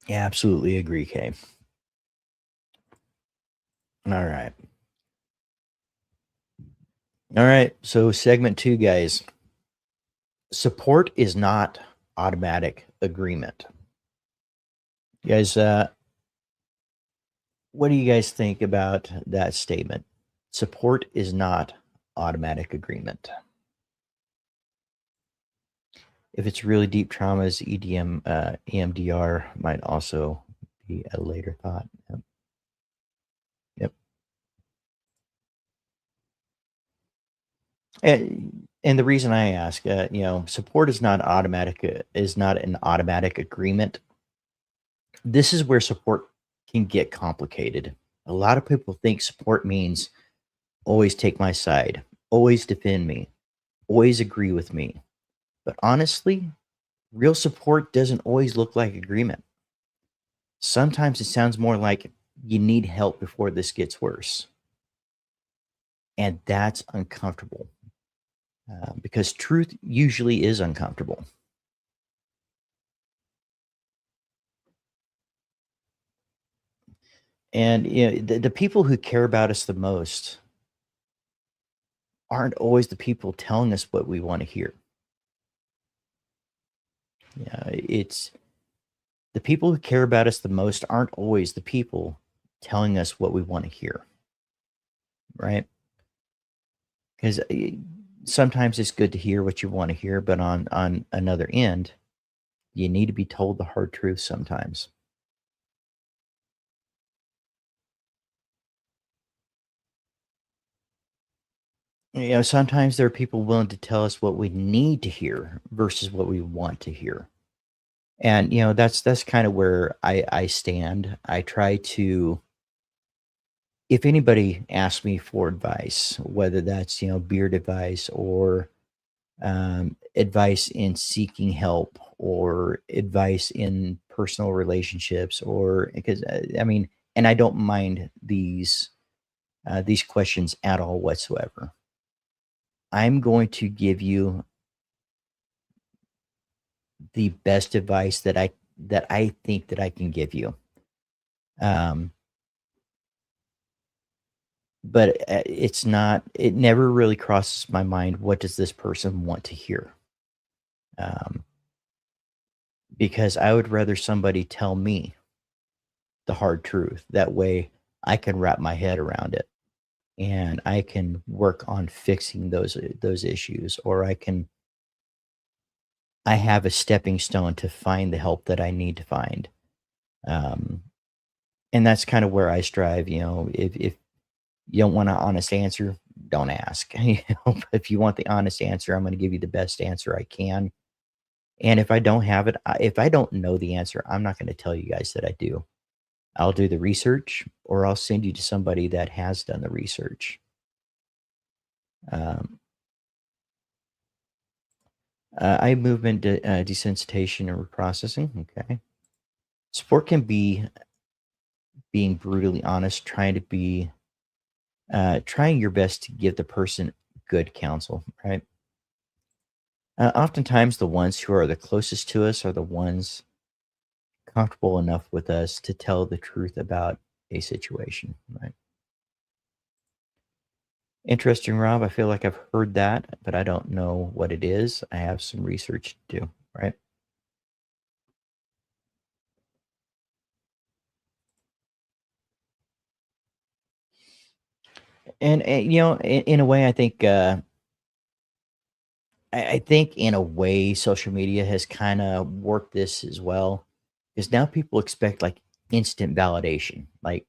Yeah, absolutely agree, Kay. All right. All right. So, segment two, guys. Support is not automatic agreement. You guys, what do you guys think about that statement? Support is not automatic agreement. If it's really deep traumas, EMDR might also be a later thought. Yep. Yep. And the reason I ask, support is not an automatic agreement. This is where support can get complicated. A lot of people think support means always take my side, always defend me, always agree with me. But honestly, real support doesn't always look like agreement. Sometimes it sounds more like you need help before this gets worse. And that's uncomfortable because truth usually is uncomfortable. And the people who care about us the most aren't always the people telling us what we want to hear. Yeah, it's the people who care about us the most aren't always the people telling us what we want to hear, right? Because sometimes it's good to hear what you want to hear, but on another end, you need to be told the hard truth sometimes. Sometimes there are people willing to tell us what we need to hear versus what we want to hear. And that's kind of where I stand. I try to, if anybody asks me for advice, whether that's beard advice or advice in seeking help or advice in personal relationships, or because I mean, and I don't mind these questions at all whatsoever. I'm going to give you the best advice that I think that I can give you. Um, but it's not. It never really crosses my mind. What does this person want to hear? Um, because I would rather somebody tell me the hard truth. That way, I can wrap my head around it, and I can work on fixing those issues, or I have a stepping stone to find the help that I need to find. Um, and that's kind of where I strive. If you don't want an honest answer, don't ask. If you want the honest answer, I'm going to give you the best answer I can. And if I don't have it, if I don't know the answer, I'm not going to tell you guys that I do. I'll do the research, or I'll send you to somebody that has done the research. Um, eye movement desensitization and reprocessing. Okay. Sport can be being brutally honest, trying your best to give the person good counsel, right? Oftentimes, the ones who are the closest to us are the ones comfortable enough with us to tell the truth about a situation, right? Interesting, Rob. I feel like I've heard that, but I don't know what it is. I have some research to do, right? And in a way, I think in a way, social media has kind of worked this as well, because now people expect like instant validation. Like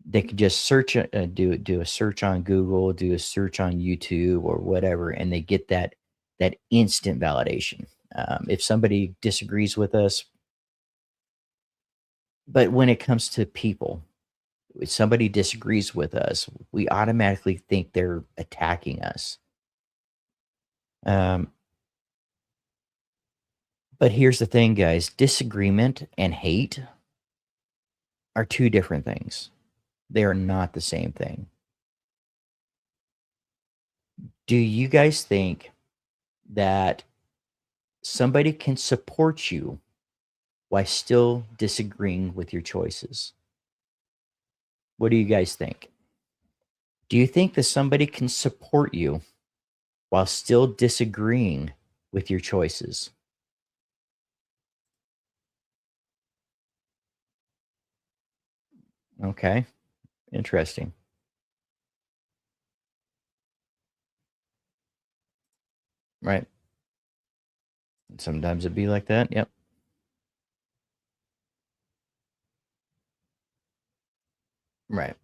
they could just do a search on Google, do a search on YouTube or whatever, and they get that instant validation. If somebody disagrees with us, but when it comes to people, if somebody disagrees with us, we automatically think they're attacking us. Um, but here's the thing, guys, disagreement and hate are two different things. They are not the same thing. Do you guys think that somebody can support you while still disagreeing with your choices? What do you guys think? Do you think that somebody can support you while still disagreeing with your choices? Okay, interesting. Right. Sometimes it'd be like that. Yep. Right.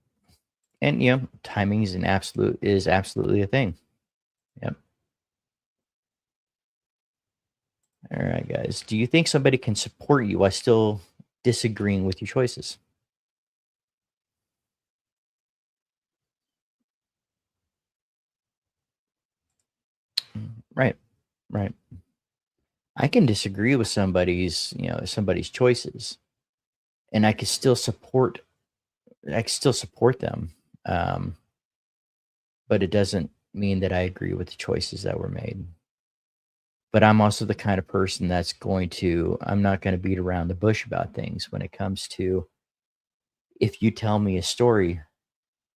And timing is absolutely a thing. Yep. All right, guys. Do you think somebody can support you while still disagreeing with your choices? Right. Right. I can disagree with somebody's choices, and I can still support them. Um, but it doesn't mean that I agree with the choices that were made. But I'm also the kind of person I'm not going to beat around the bush about things when it comes to, if you tell me a story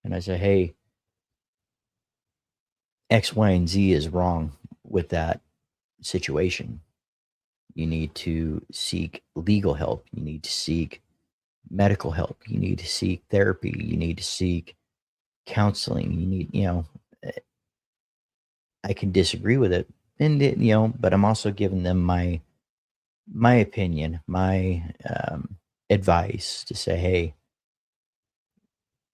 and I say, hey, X, Y, and Z is wrong with that situation. You need to seek legal help. You need to seek medical help. You need to seek therapy. You need to seek counseling. Eh, I can disagree with it, but I'm also giving them my opinion, my advice to say, hey,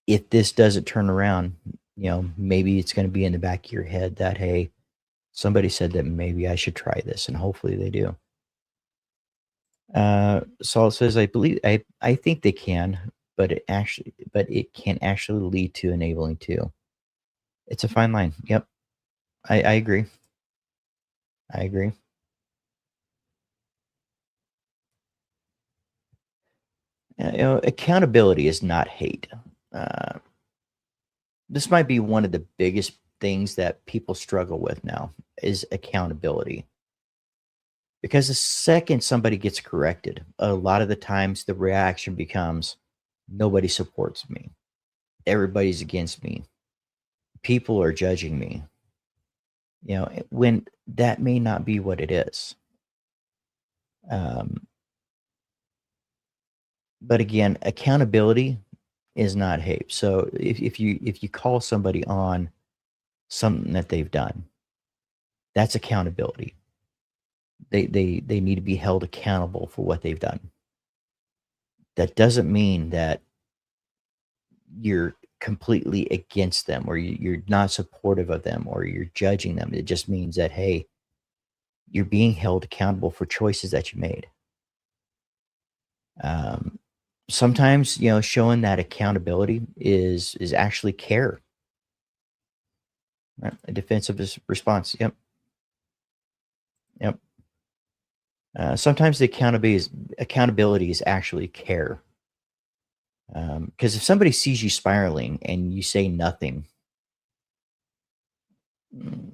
if this doesn't turn around, maybe it's going to be in the back of your head that, hey, somebody said that maybe I should try this, and hopefully they do. Saul says, I think they can, but it can actually lead to enabling too. It's a fine line. Yep, I agree. I agree. Accountability is not hate. Uh, this might be one of the biggest things that people struggle with now is accountability. Because the second somebody gets corrected, a lot of the times the reaction becomes nobody supports me. Everybody's against me. People are judging me. When that may not be what it is. Um, but again, accountability is not hate. So if you call somebody on something that they've done, that's accountability. They need to be held accountable for what they've done. That doesn't mean that you're completely against them or you're not supportive of them or you're judging them. It just means that, hey, you're being held accountable for choices that you made. Um, Sometimes, showing that accountability is actually care, right? A defensive response. Yep. Yep. Sometimes the accountability is actually care. Because if somebody sees you spiraling and you say nothing, mm,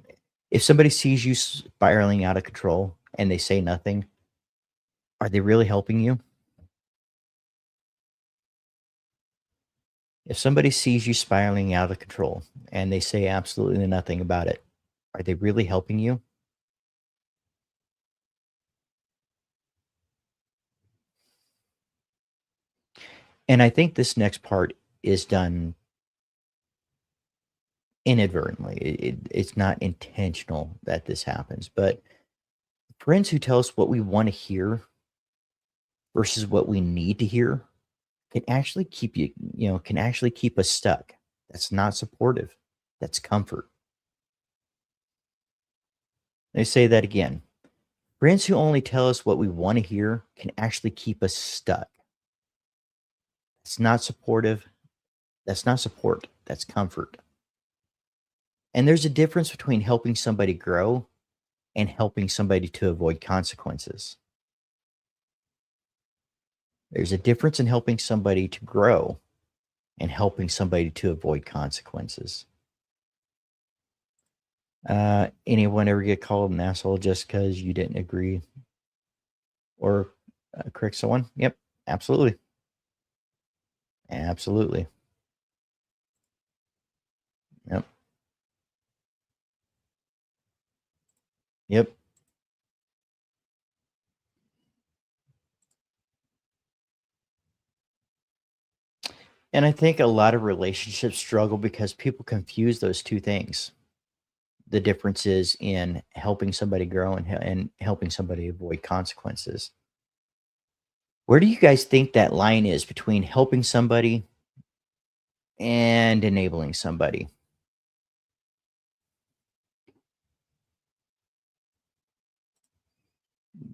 if somebody sees you spiraling out of control and they say nothing, are they really helping you? If somebody sees you spiraling out of control and they say absolutely nothing about it, are they really helping you? And I think this next part is done inadvertently. It's not intentional that this happens, but friends who tell us what we want to hear versus what we need to hear can actually can actually keep us stuck. That's not supportive. That's comfort. They say that again. Friends who only tell us what we want to hear can actually keep us stuck. That's not supportive. That's not support. That's comfort. And there's a difference between helping somebody grow and helping somebody to avoid consequences. There's a difference in helping somebody to grow and helping somebody to avoid consequences. Anyone ever get called an asshole just because you didn't agree or correct someone? Yep, absolutely. Absolutely. Yep. Yep. And I think a lot of relationships struggle because people confuse those two things. The difference is in helping somebody grow and helping somebody avoid consequences. Where do you guys think that line is between helping somebody and enabling somebody?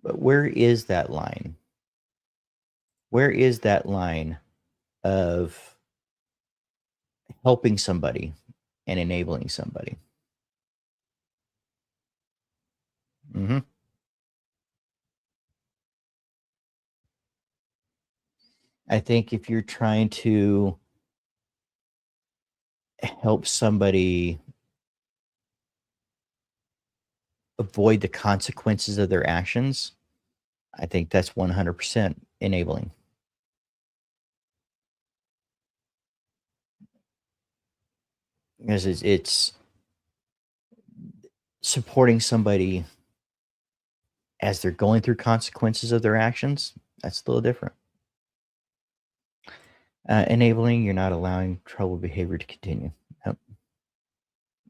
But where is that line? Where is that line of helping somebody and enabling somebody? Mhm. I think if you're trying to help somebody avoid the consequences of their actions, I think that's 100% enabling. Because it's supporting somebody as they're going through consequences of their actions. That's a little different. Enabling, you're not allowing troubled behavior to continue. Yep.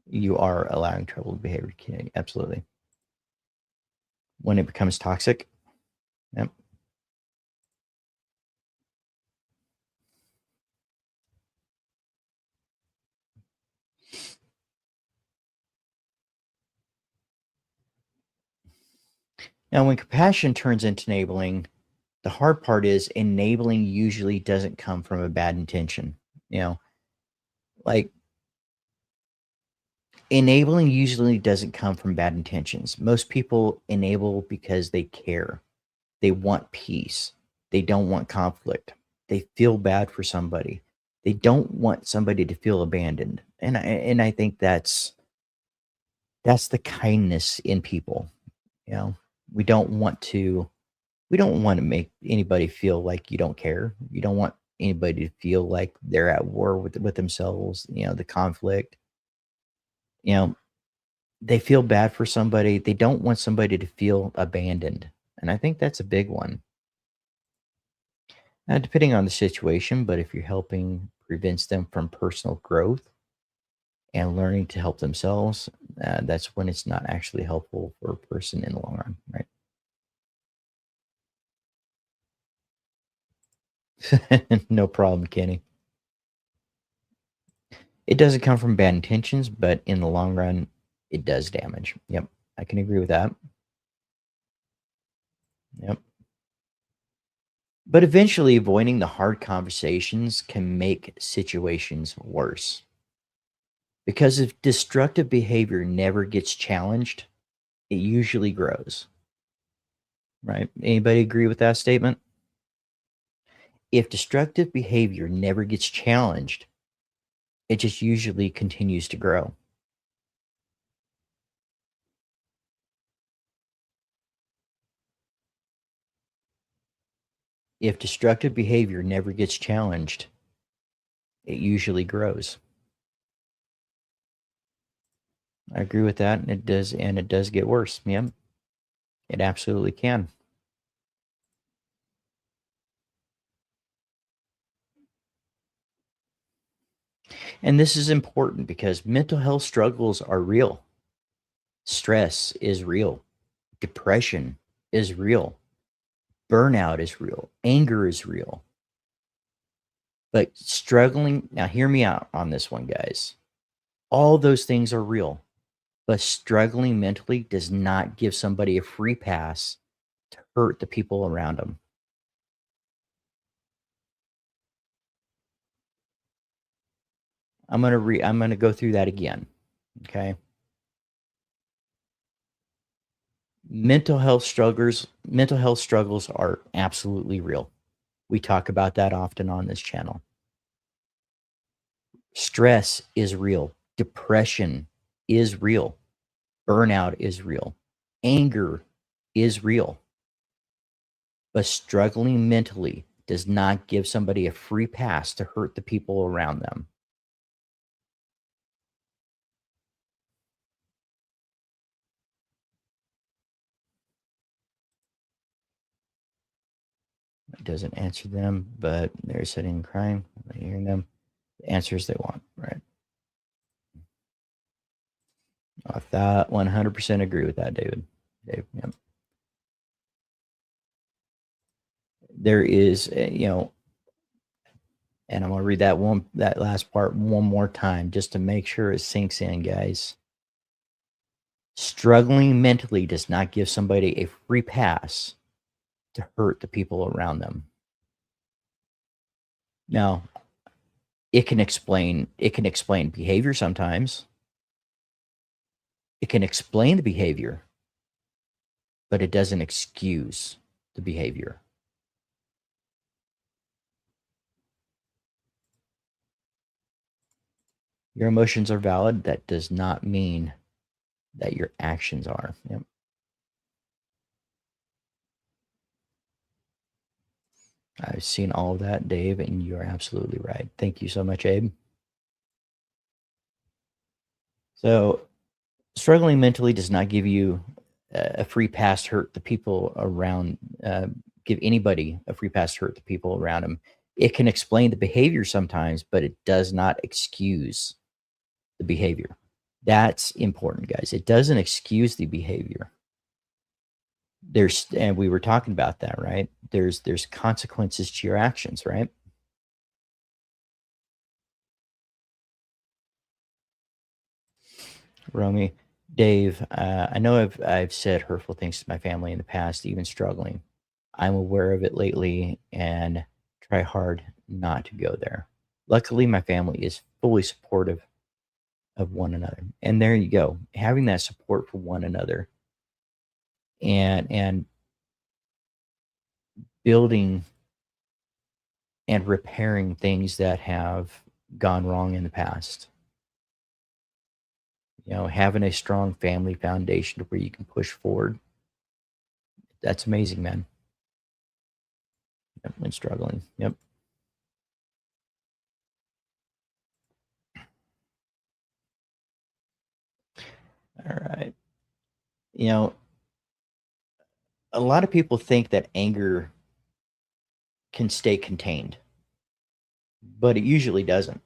You are allowing troubled behavior to continue. Absolutely. When it becomes toxic. Yep. Now, when compassion turns into enabling, the hard part is enabling usually doesn't come from a bad intention. You know, like enabling usually doesn't come from bad intentions. Most people enable because they care. They want peace. They don't want conflict. They feel bad for somebody. They don't want somebody to feel abandoned. And I think that's the kindness in people, you know. We don't want to we don't want to make anybody feel like you don't care. You don't want anybody to feel like they're at war with themselves, you know, the conflict. You know, they feel bad for somebody. They don't want somebody to feel abandoned. And I think that's a big one. Depending on the situation, but if you're helping prevents them from personal growth and learning to help themselves, that's when it's not actually helpful for a person in the long run, right? No problem, Kenny. It doesn't come from bad intentions, but in the long run, it does damage. Yep, I can agree with that. Yep. But eventually, avoiding the hard conversations can make situations worse. Because if destructive behavior never gets challenged, it usually grows, right? Anybody agree with that statement? If destructive behavior never gets challenged, it just usually continues to grow. If destructive behavior never gets challenged, it usually grows. I agree with that, and it does get worse. Yeah, it absolutely can. And this is important because mental health struggles are real. Stress is real. Depression is real. Burnout is real. Anger is real. But struggling, now hear me out on this one, guys. All those things are real, but struggling mentally does not give somebody a free pass to hurt the people around them. I'm gonna go through that again. Okay. Mental health struggles are absolutely real. We talk about that often on this channel. Stress is real. Depression is real. Burnout is real. Anger is real. But struggling mentally does not give somebody a free pass to hurt the people around them. It doesn't answer them, but they're sitting and crying, hearing them. The answers they want, right? I thought 100% agree with that, David. Dave, yeah. There is, and I'm gonna read that last part one more time just to make sure it sinks in, guys. Struggling mentally does not give somebody a free pass to hurt the people around them. Now, it can explain behavior sometimes. It can explain the behavior, but it doesn't excuse the behavior. Your emotions are valid. That does not mean that your actions are. Yep. I've seen all of that, Dave, and you're absolutely right. Thank you so much, Abe. So, struggling mentally does not give you a free pass to hurt the people around, give anybody a free pass to hurt the people around them. It can explain the behavior sometimes, but it does not excuse the behavior. That's important, guys. It doesn't excuse the behavior. And we were talking about that, right? There's consequences to your actions, right? Romy, Dave, I know I've said hurtful things to my family in the past, even struggling. I'm aware of it lately and try hard not to go there. Luckily, my family is fully supportive of one another. And there you go. Having that support for one another and building and repairing things that have gone wrong in the past. Having a strong family foundation where you can push forward. That's amazing, man. Yep, when struggling. Yep. All right. You know, a lot of people think that anger can stay contained, but it usually doesn't.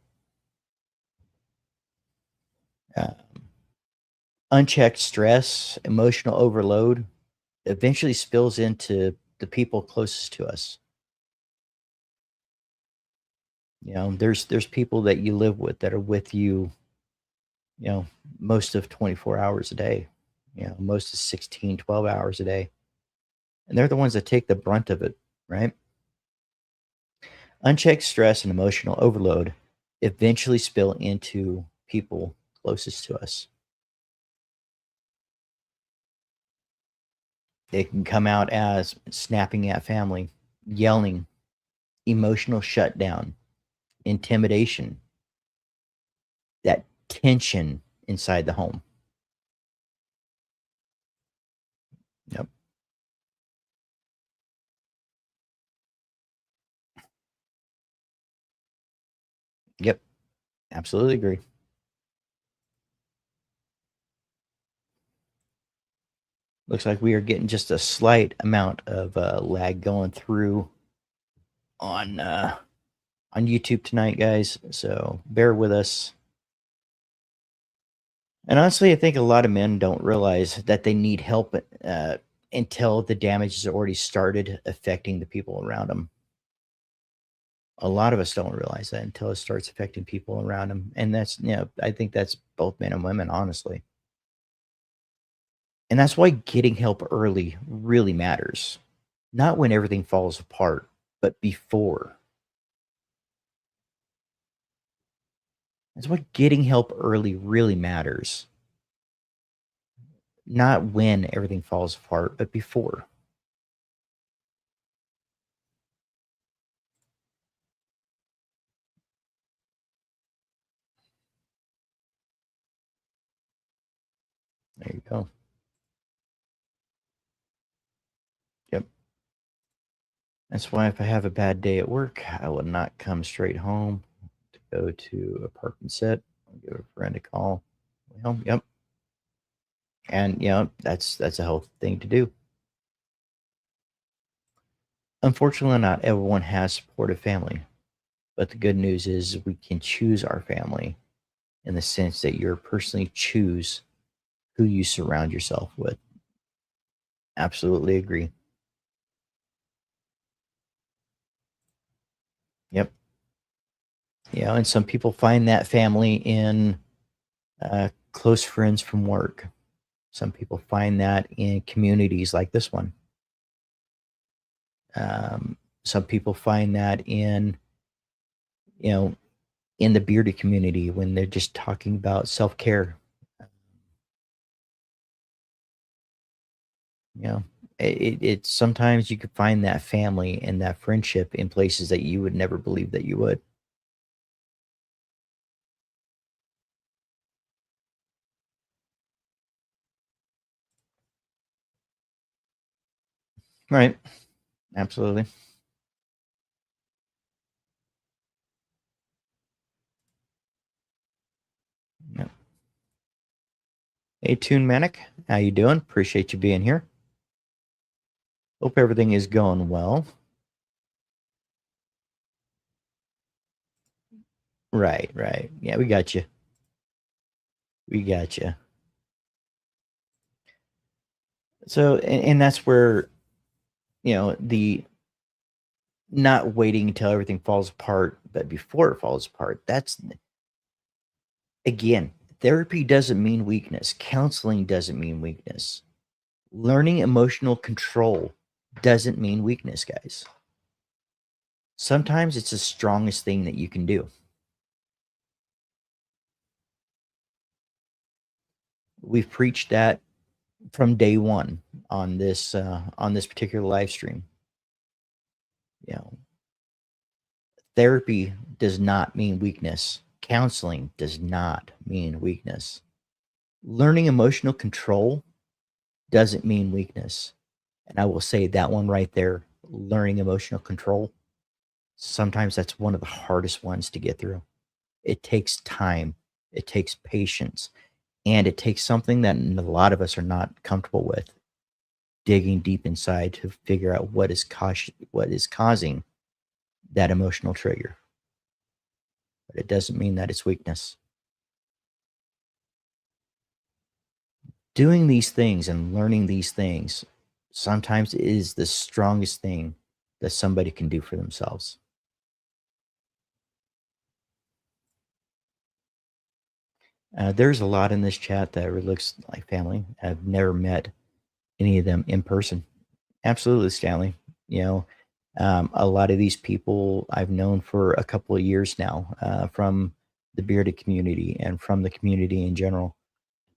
Uh, Unchecked stress, emotional overload eventually spills into the people closest to us. There's people that you live with that are with you, most of 24 hours a day, most of 16, 12 hours a day. And they're the ones that take the brunt of it, right? Unchecked stress and emotional overload eventually spill into people closest to us. It can come out as snapping at family, yelling, emotional shutdown, intimidation, that tension inside the home. Yep. Yep. Absolutely agree. Looks like we are getting just a slight amount of lag going through on YouTube tonight, guys. So bear with us. And honestly, I think a lot of men don't realize that they need help until the damage has already started affecting the people around them. A lot of us don't realize that until it starts affecting people around them. And I think that's both men and women, honestly. And that's why getting help early really matters. Not when everything falls apart, but before. That's why getting help early really matters. not when everything falls apart, but before. There you go. Yep. That's why if I have a bad day at work, I will not come straight home to go to a park and sit. I'll give a friend a call. Well, yep. And that's a healthy thing to do. Unfortunately, not everyone has supportive family. But the good news is we can choose our family in the sense that you're personally choose who you surround yourself with. Absolutely agree. Yep. And some people find that family in close friends from work. Some people find that in communities like this one. Some people find that you know, in the bearded community when they're just talking about self care. You know, it sometimes you could find that family and that friendship in places that you would never believe that you would. Right. Absolutely. Yeah. Hey, Tune Manic, how you doing? Appreciate you being here. Hope everything is going well. Right, right. Yeah, we got you. We got you. So, and that's where the not waiting until everything falls apart, but before it falls apart. That's again, therapy doesn't mean weakness. Counseling doesn't mean weakness. Learning emotional control doesn't mean weakness, guys. Sometimes it's the strongest thing that you can do. We've preached that from day one on this particular live stream. You know, therapy does not mean weakness. Counseling does not mean weakness. Learning emotional control doesn't mean weakness. And I will say that one right there, learning emotional control, sometimes that's one of the hardest ones to get through. It takes time, it takes patience, and it takes something that a lot of us are not comfortable with, digging deep inside to figure out what is causing that emotional trigger. But it doesn't mean that it's weakness. Doing these things and learning these things sometimes is the strongest thing that somebody can do for themselves. There's a lot in this chat that really looks like family. I've never met any of them in person. Absolutely, Stanley. You know, a lot of these people I've known for a couple of years now, from the bearded community and from the community in general.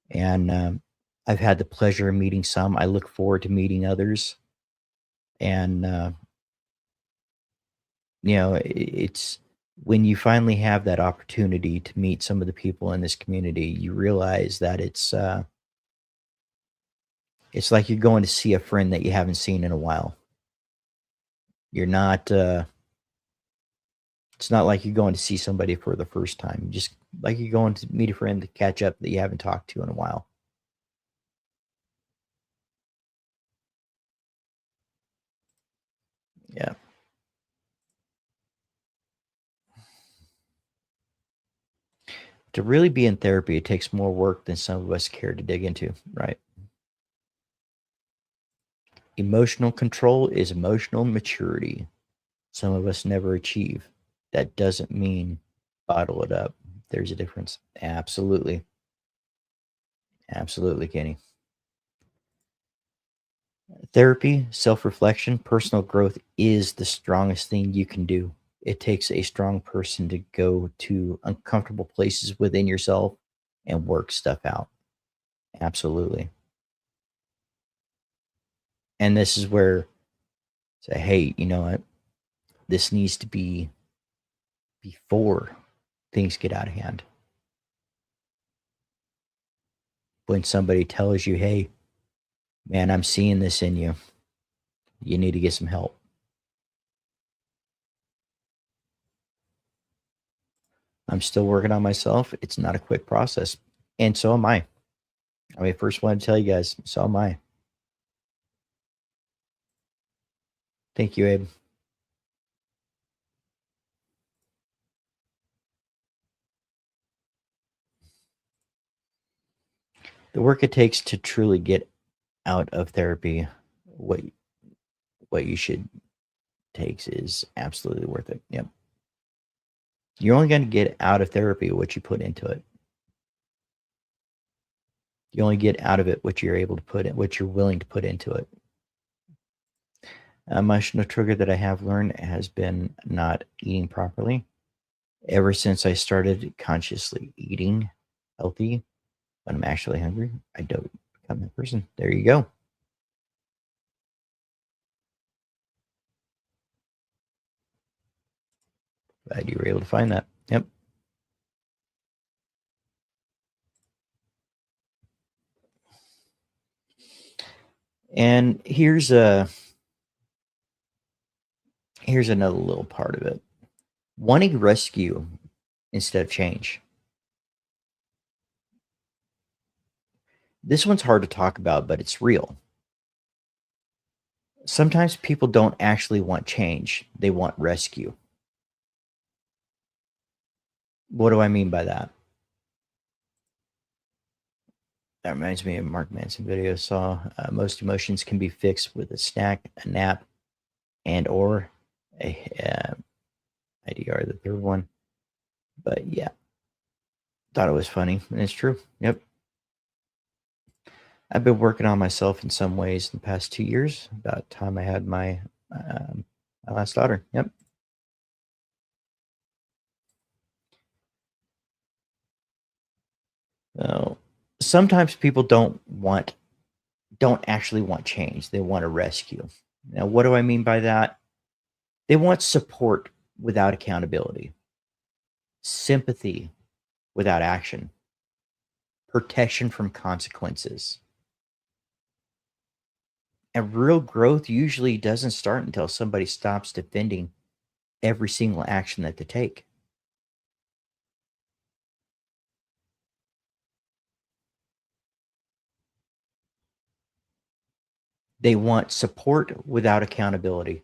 And I've had the pleasure of meeting some. I look forward to meeting others. And it's when you finally have that opportunity to meet some of the people in this community, you realize that it's like you're going to see a friend that you haven't seen in a while. You're not. It's not like you're going to see somebody for the first time. Just like you're going to meet a friend to catch up that you haven't talked to in a while. Yeah. To really be in therapy, it takes more work than some of us care to dig into, right? Emotional control is emotional maturity. Some of us never achieve. That doesn't mean bottle it up. There's a difference. Absolutely. Absolutely, Kenny. Therapy, self reflection, personal growth is the strongest thing you can do. It takes a strong person to go to uncomfortable places within yourself and work stuff out. Absolutely. And this is where say, hey, you know what? This needs to be before things get out of hand. When somebody tells you, hey, man, I'm seeing this in you, you need to get some help. I'm still working on myself. It's not a quick process. And so am I. I mean, first want to tell you guys, so am I. Thank you, Abe. The work it takes to truly get out of therapy, what what you should takes is absolutely worth it. Yep. You're only going to get out of therapy what you put into it. You only get out of it what you're able to put in, what you're willing to put into it. Emotional trigger that I have learned has been not eating properly. Ever since I started consciously eating healthy when I'm actually hungry, I don't become that person. There you go. Glad you were able to find that. Yep. And here's another little part of it. Wanting rescue instead of change. This one's hard to talk about, but it's real. Sometimes people don't actually want change, they want rescue. What do I mean by that? That reminds me of Mark Manson video I saw. Most emotions can be fixed with a snack, a nap, and or a IDR, the third one. But yeah, thought it was funny, and it's true. Yep. I've been working on myself in some ways in the past 2 years. About time I had my last daughter. Yep. So sometimes people don't actually want change. They want a rescue. Now, what do I mean by that? They want support without accountability, sympathy without action, protection from consequences. And real growth usually doesn't start until somebody stops defending every single action that they take. They want support without accountability,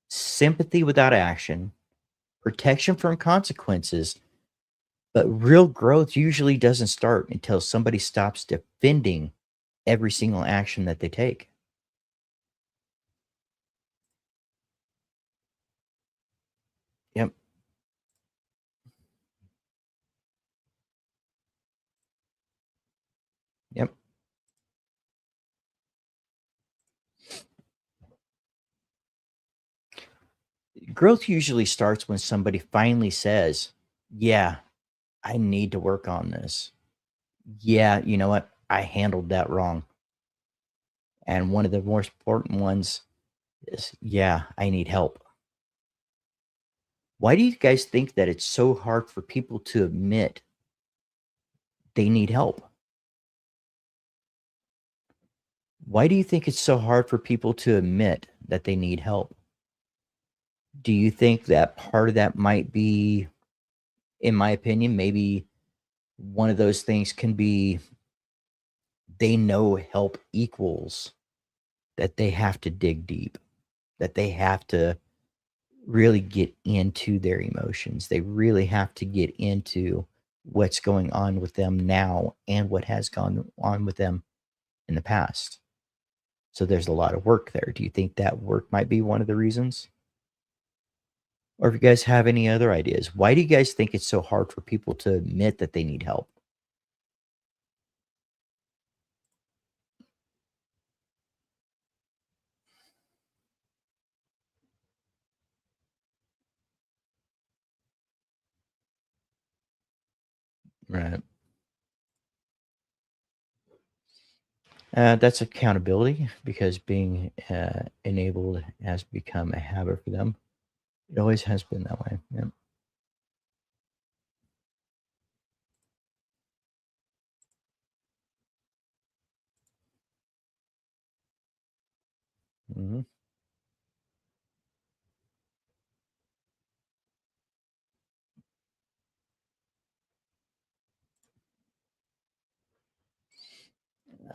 sympathy without action, protection from consequences. But real growth usually doesn't start until somebody stops defending every single action that they take. Yep. Yep. Growth usually starts when somebody finally says, yeah, I need to work on this. Yeah, you know what? I handled that wrong. And one of the most important ones is, yeah, I need help. Why do you guys think that it's so hard for people to admit they need help? Why do you think it's so hard for people to admit that they need help? Do you think that part of that might be, in my opinion, maybe one of those things can be they know help equals that they have to dig deep, that they have to really get into their emotions. They really have to get into what's going on with them now and what has gone on with them in the past. So there's a lot of work there. Do you think that work might be one of the reasons? Or if you guys have any other ideas, why do you guys think it's so hard for people to admit that they need help? Right. That's accountability because being enabled has become a habit for them. It always has been that way. Yeah. Hmm.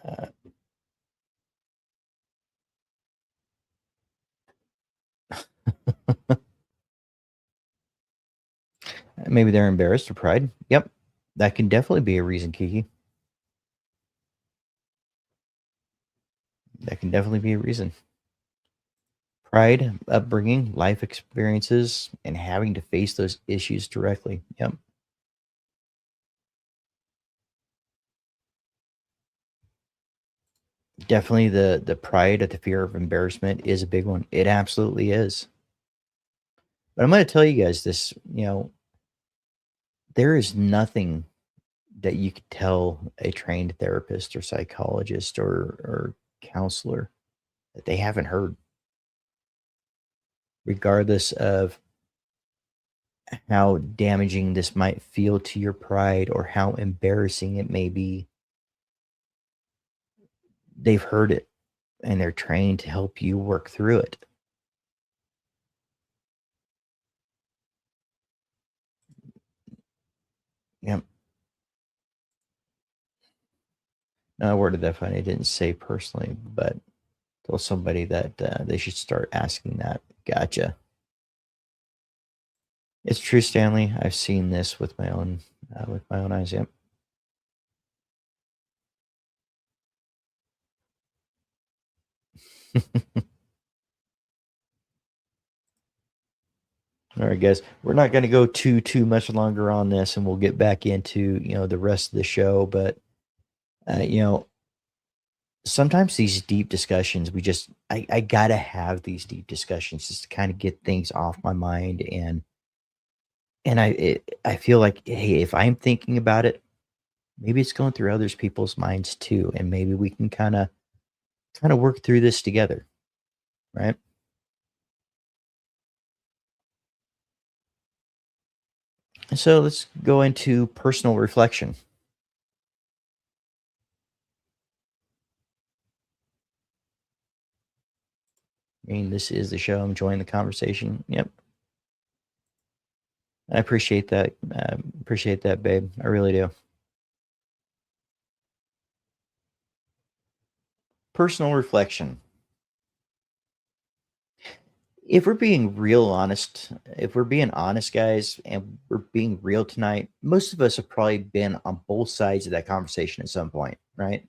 Uh, maybe they're embarrassed or pride. Yep. That can definitely be a reason, Kiki. That can definitely be a reason. Pride, upbringing, life experiences, and having to face those issues directly. Yep. Definitely the pride at the fear of embarrassment is a big one. It absolutely is. But I'm going to tell you guys this, there is nothing that you could tell a trained therapist or psychologist or counselor that they haven't heard, regardless of how damaging this might feel to your pride or how embarrassing it may be. They've heard it and they're trained to help you work through it. Yep. Now, I worded that funny. I didn't say personally, but tell somebody that they should start asking that. Gotcha. It's true, Stanley. I've seen this with my own eyes. Yep. All right, guys. We're not going to go too much longer on this, and we'll get back into the rest of the show. But uh, you know, sometimes these deep discussions, I gotta have these deep discussions just to kind of get things off my mind, and I feel like, hey, if I'm thinking about it, maybe it's going through others people's minds too, and maybe we can kind of work through this together, right? So let's go into personal reflection. I mean, this is the show. I'm enjoying the conversation. Yep. I appreciate that. Appreciate that, babe. I really do. Personal reflection. If we're being honest, guys, and we're being real tonight, most of us have probably been on both sides of that conversation at some point, right?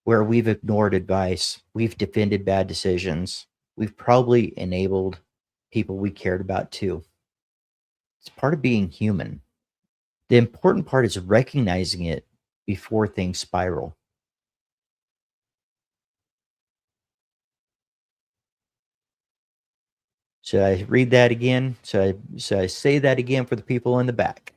Where we've ignored advice, we've defended bad decisions, we've probably enabled people we cared about too. It's part of being human. The important part is recognizing it before things spiral. Should I read that again? Should I say that again for the people in the back?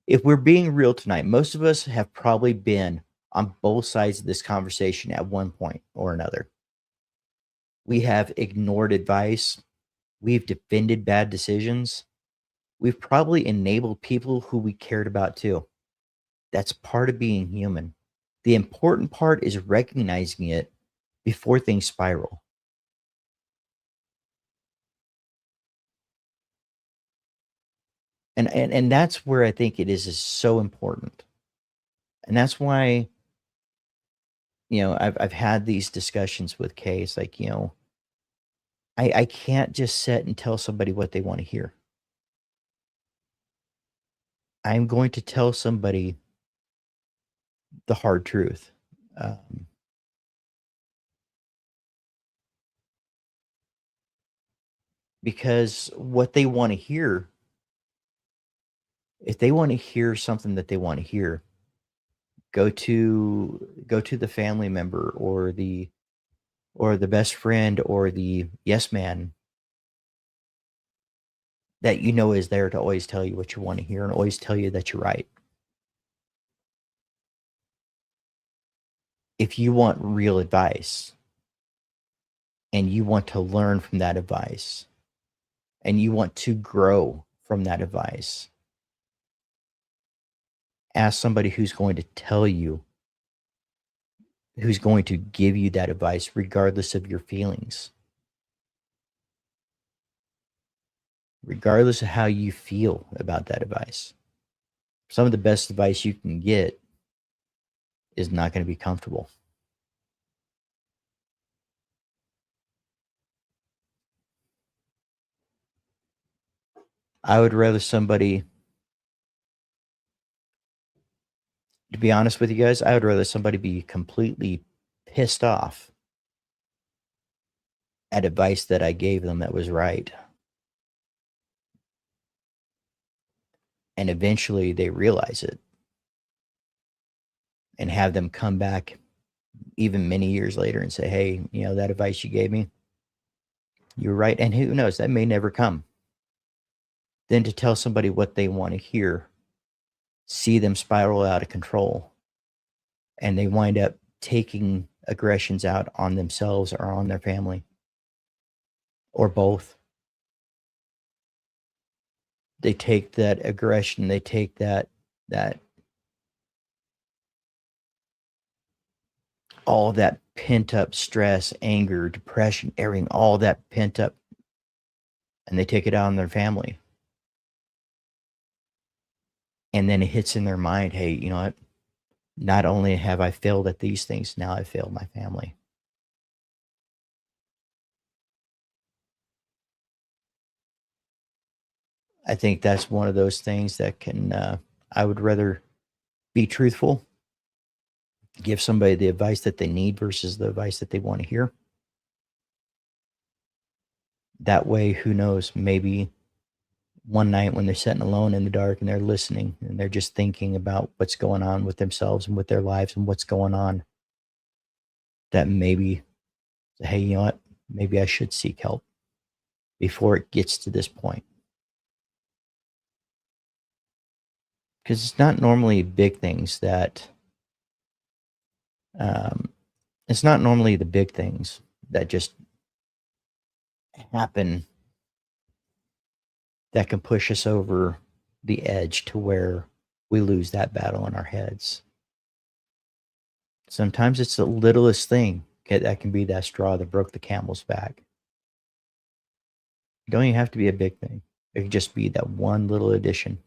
If we're being real tonight, most of us have probably been on both sides of this conversation at one point or another. We have ignored advice. We've defended bad decisions. We've probably enabled people who we cared about too. That's part of being human. The important part is recognizing it before things spiral. And that's where I think it is so important. And that's why, I've had these discussions with Kay. It's like, I can't just sit and tell somebody what they want to hear. I'm going to tell somebody the hard truth. Um, because what they want to hear, if they want to hear something that they want to hear, go to the family member or the best friend or the yes man that is there to always tell you what you want to hear and always tell you that you're right. if you want real advice and you want to learn from that advice and you want to grow from that advice, ask somebody who's going to tell you, who's going to give you that advice regardless of your feelings, regardless of how you feel about that advice. Some of the best advice you can get is not going to be comfortable. I would rather somebody, to be honest with you guys, I would rather somebody be completely pissed off at advice that I gave them that was right. And eventually they realize it and have them come back even many years later and say, hey, that advice you gave me, you're right. And who knows, that may never come. Then to tell somebody what they want to hear, see them spiral out of control, and they wind up taking aggressions out on themselves or on their family or both. They take that aggression, they take that all of that pent up stress, anger, depression, everything, all that pent up, and they take it out on their family. And then it hits in their mind, hey, you know what? Not only have I failed at these things, now I failed my family. I think that's one of those things that can, I would rather be truthful, give somebody the advice that they need versus the advice that they want to hear. That way, who knows, maybe one night when they're sitting alone in the dark and they're listening and they're just thinking about what's going on with themselves and with their lives and what's going on, that maybe, hey, you know what, maybe I should seek help before it gets to this point. Because it's not normally big things that, um, it's not normally the big things that just happen that can push us over the edge to where we lose that battle in our heads. Sometimes it's the littlest thing that can be that straw that broke the camel's back. It don't even have to be a big thing. It could just be that one little addition.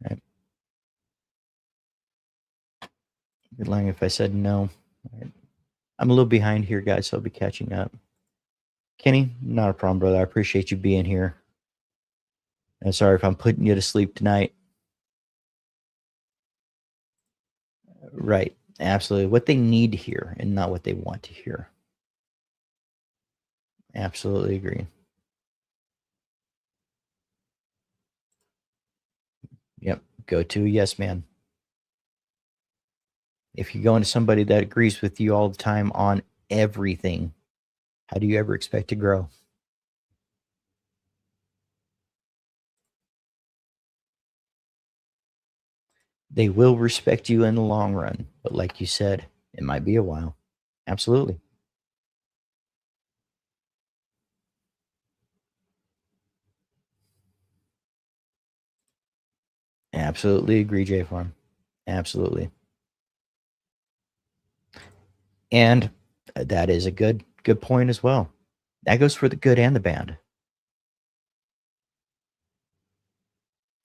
Right? Good lying if I said no. Right. I'm a little behind here, guys, so I'll be catching up. Kenny, not a problem, brother. I appreciate you being here. And sorry if I'm putting you to sleep tonight. Right. Absolutely. What they need to hear and not what they want to hear. Absolutely agree. Yep. Go to yes, man. If you go into somebody that agrees with you all the time on everything, how do you ever expect to grow? They will respect you in the long run, but like you said, it might be a while. Absolutely. Absolutely agree, J Farm. Absolutely. And that is a good point as well. That goes for the good and the bad.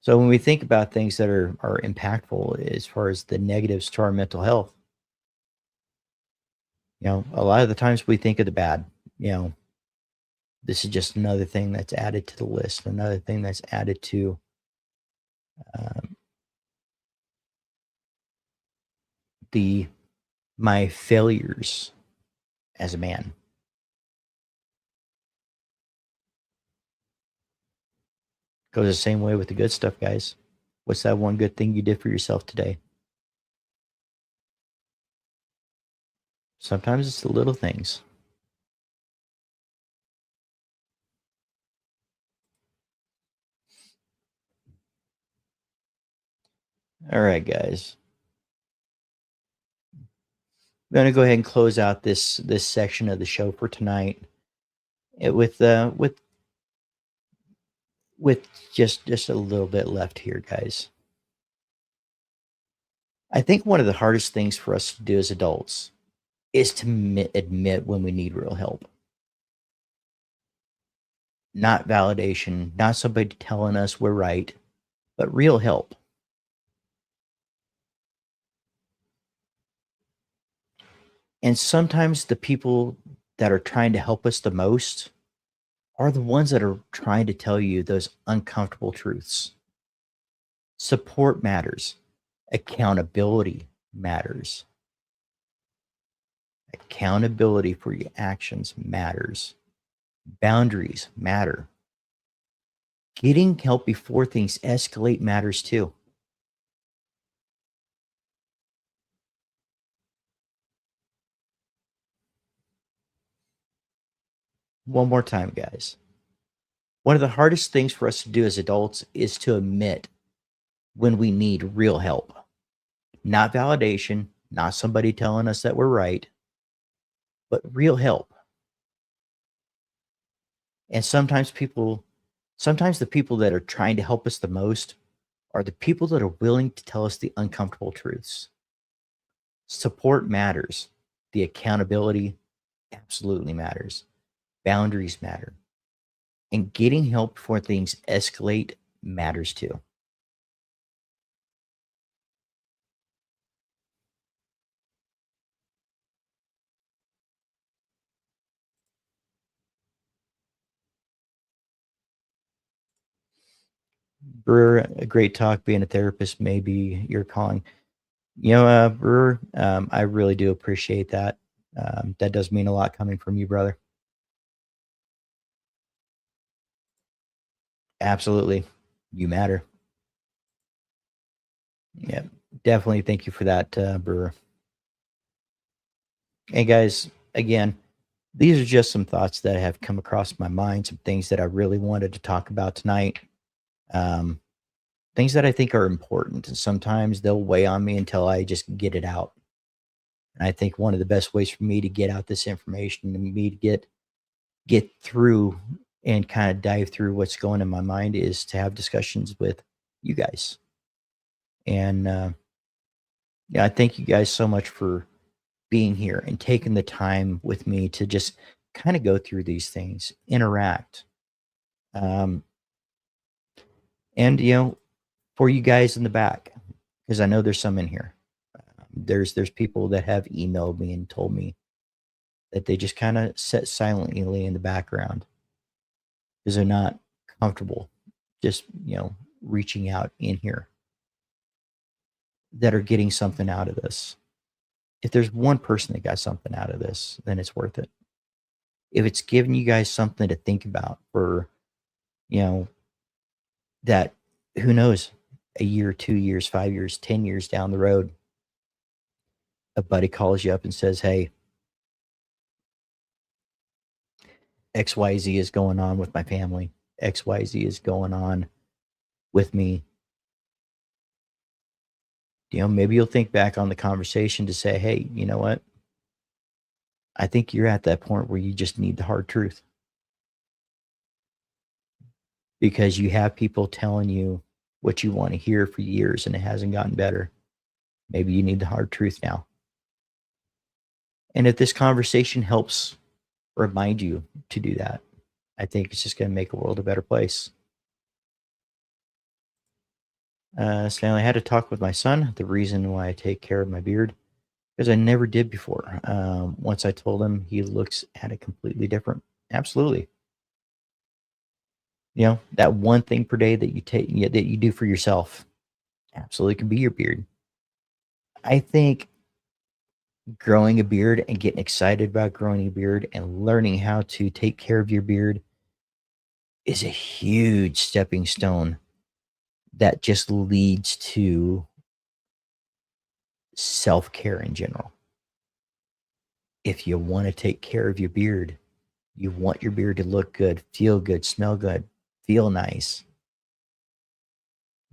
So when we think about things that are impactful as far as the negatives to our mental health, a lot of the times we think of the bad. You know, this is just another thing that's added to the list, another thing that's added to um, the my failures as a man. Goes the same way with the good stuff, guys. What's that one good thing you did for yourself today? Sometimes it's the little things. All right, guys. I'm gonna go ahead and close out this section of the show for tonight with just a little bit left here, guys. I think one of the hardest things for us to do as adults is to admit when we need real help. Not validation, not somebody telling us we're right, but real help. And sometimes the people that are trying to help us the most are the ones that are trying to tell you those uncomfortable truths. Support matters. Accountability matters. Accountability for your actions matters. Boundaries matter. Getting help before things escalate matters too. One more time, guys. One of the hardest things for us to do as adults is to admit when we need real help. Not validation, not somebody telling us that we're right, but real help. And sometimes the people that are trying to help us the most are the people that are willing to tell us the uncomfortable truths. Support matters. The accountability absolutely matters. Boundaries matter. And getting help before things escalate matters too. Brewer, a great talk. Being a therapist, maybe you're calling. Brewer, I really do appreciate that. That does mean a lot coming from you, brother. Absolutely. You matter. Yeah, definitely. Thank you for that, Brewer. Hey, guys, again, these are just some thoughts that have come across my mind, some things that I really wanted to talk about tonight. Um, Things that I think are important. And sometimes they'll weigh on me until I just get it out. And I think one of the best ways for me to get out this information and me to get through and kind of dive through what's going in my mind is to have discussions with you guys. And yeah, I thank you guys so much for being here and taking the time with me to just kind of go through these things, interact. Um, and for you guys in the back, because I know there's some in here. There's people that have emailed me and told me that they just kind of sit silently in the background because they're not comfortable just reaching out in here, that are getting something out of this. If there's one person that got something out of this, then it's worth it. If it's giving you guys something to think about for, you know, that, who knows, a year, 2 years, 5 years, 10 years down the road, a buddy calls you up and says, "Hey, XYZ is going on with my family. XYZ is going on with me." Maybe you'll think back on the conversation to say, "Hey, you know what? I think you're at that point where you just need the hard truth." Because you have people telling you what you want to hear for years and it hasn't gotten better. Maybe you need the hard truth now. And if this conversation helps remind you to do that, I think it's just going to make the world a better place. Stanley, I had to talk with my son. The reason why I take care of my beard, because I never did before. Once I told him, he looks at it completely different. Absolutely. That one thing per day that you take, that you do for yourself, absolutely can be your beard. I think growing a beard and getting excited about growing a beard and learning how to take care of your beard is a huge stepping stone that just leads to self-care in general. If you want to take care of your beard, you want your beard to look good, feel good, smell good, feel nice,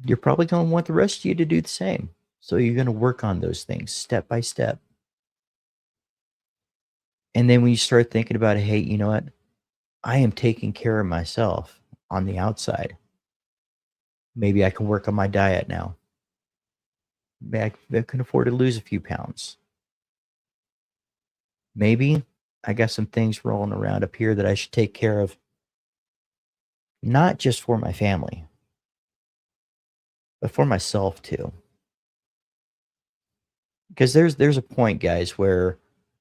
you're probably going to want the rest of you to do the same. So you're going to work on those things step by step. And then when you start thinking about, hey, you know what? I am taking care of myself on the outside. Maybe I can work on my diet now. Maybe I can afford to lose a few pounds. Maybe I got some things rolling around up here that I should take care of, not just for my family, but for myself too. Because there's a point, guys, where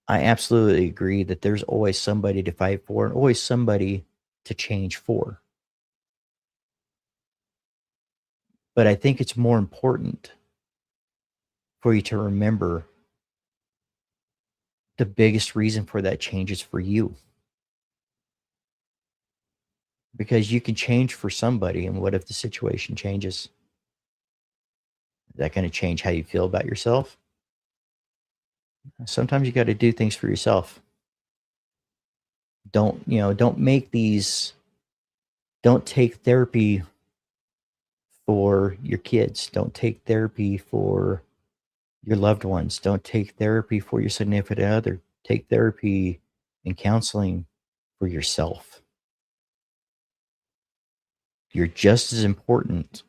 I absolutely agree that there's always somebody to fight for and always somebody to change for. But I think it's more important for you to remember the biggest reason for that change is for you. Because you can change for somebody, and what if the situation changes? Is that going to change how you feel about yourself? Sometimes you got to do things for yourself. Don't make these, don't take therapy for your kids. Don't take therapy for your loved ones. Don't take therapy for your significant other. Take therapy and counseling for yourself. You're just as important.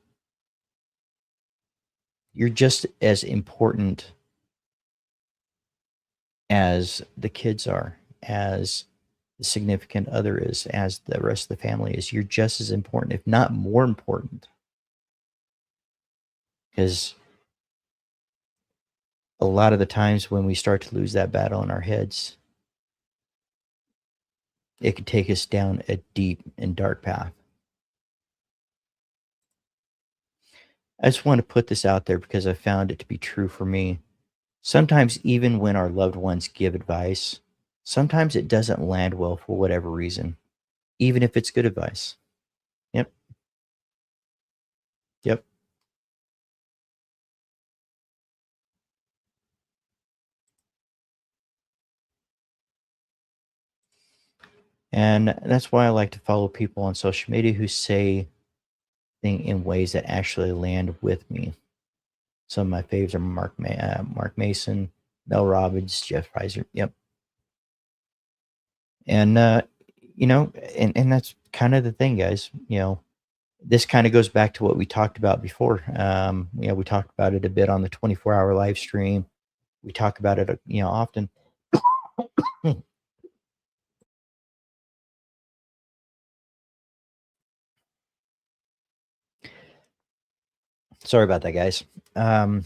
You're just as important as the kids are, as the significant other is, as the rest of the family is. You're just as important, if not more important. Because a lot of the times when we start to lose that battle in our heads, it could take us down a deep and dark path. I just want to put this out there because I found it to be true for me. Sometimes, even when our loved ones give advice, sometimes it doesn't land well for whatever reason, even if it's good advice. Yep. Yep. And that's why I like to follow people on social media who say things in ways that actually land with me. Some of my faves are Mark Mason, Mel Robbins, Jeff Reiser. Yep. And and that's kind of the thing, guys. This kind of goes back to what we talked about before. We talked about it a bit on the 24-hour live stream. We talk about it, often. Sorry about that, guys. Um,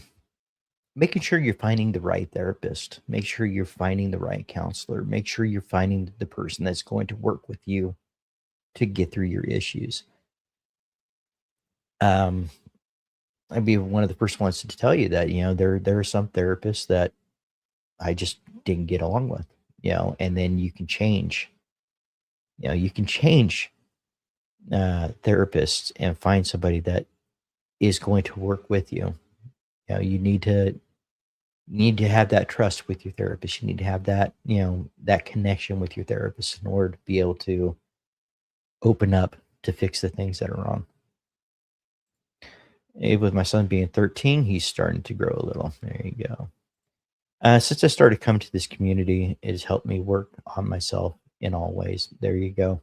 Making sure you're finding the right therapist. Make sure you're finding the right counselor. Make sure you're finding the person that's going to work with you to get through your issues. Um, I'd be one of the first ones to tell you that there are some therapists that I just didn't get along with, and then you can change. You can change therapists and find somebody that is going to work with you. You need to have that trust with your therapist. You need to have that that connection with your therapist in order to be able to open up to fix the things that are wrong. With my son being 13, he's starting to grow a little. There you go. Since I started coming to this community, it has helped me work on myself in all ways. There you go.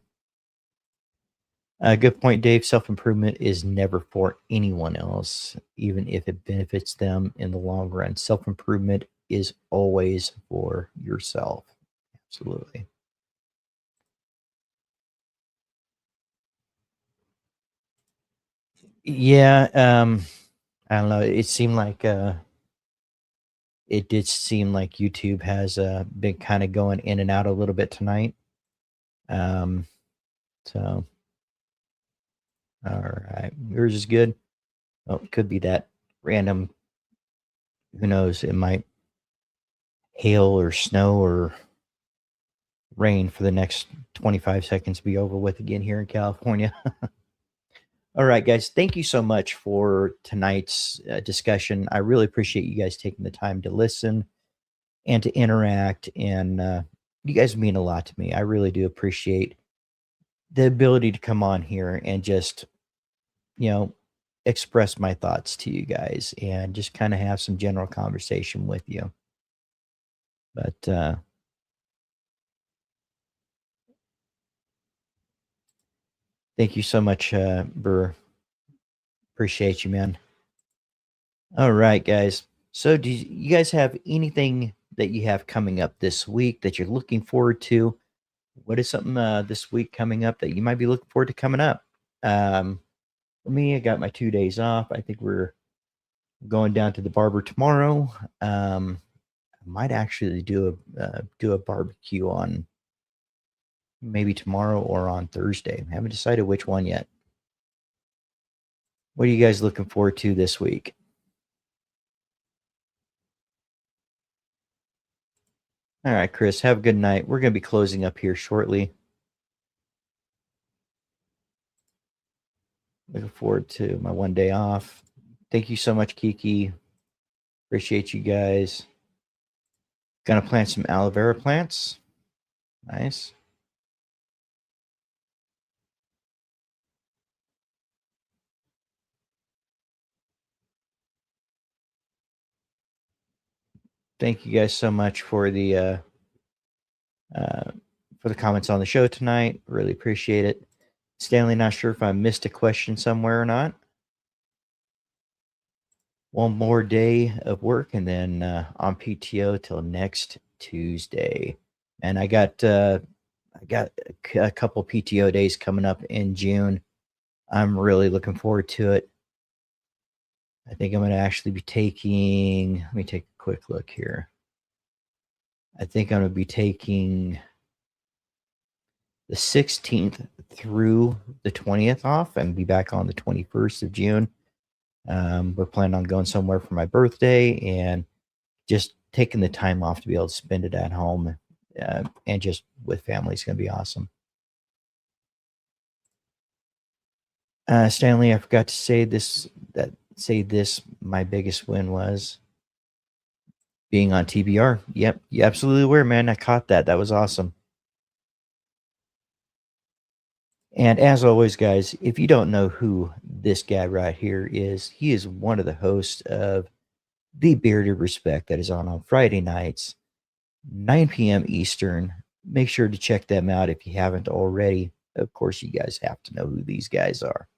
Good point, Dave. Self improvement is never for anyone else, even if it benefits them in the long run. Self improvement is always for yourself. Absolutely. Yeah. I don't know. It did seem like YouTube has been kind of going in and out a little bit tonight. Um, so, all right. Yours is good. Oh, it could be that random, who knows? It might hail or snow or rain for the next 25 seconds be over with again here in California. All right, guys. Thank you so much for tonight's discussion. I really appreciate you guys taking the time to listen and to interact. And you guys mean a lot to me. I really do appreciate the ability to come on here and just, you know, express my thoughts to you guys and just kind of have some general conversation with you. But Thank you so much, Burr. Appreciate you, man. All right, guys. So, do you guys have anything that you have coming up this week that you're looking forward to? What is something this week coming up that you might be looking forward to coming up? For me, I got my 2 days off. I think we're going down to the barber tomorrow. I might actually do a barbecue on maybe tomorrow or on Thursday. I haven't decided which one yet. What are you guys looking forward to this week? All right, Chris, have a good night. We're going to be closing up here shortly. Looking forward to my 1 day off. Thank you so much, Kiki. Appreciate you guys. Gonna plant some aloe vera plants. Nice. Thank you guys so much for the comments on the show tonight. Really appreciate it. Stanley, not sure if I missed a question somewhere or not. One more day of work and then on PTO till next Tuesday. And I got a couple PTO days coming up in June. I'm really looking forward to it. I think I'm going to actually be taking, let me take a quick look here. I think I'm going to be taking the 16th through the 20th off and be back on the 21st of June. We're planning on going somewhere for my birthday and just taking the time off to be able to spend it at home and just with family is going to be awesome. Stanley, I forgot to say this. My biggest win was being on TBR. Yep, you absolutely were, man. I caught that. That was awesome. And as always, guys, if you don't know who this guy right here is, he is one of the hosts of The Bearded Respect that is on Friday nights, 9 p.m. Eastern. Make sure to check them out if you haven't already. Of course, you guys have to know who these guys are.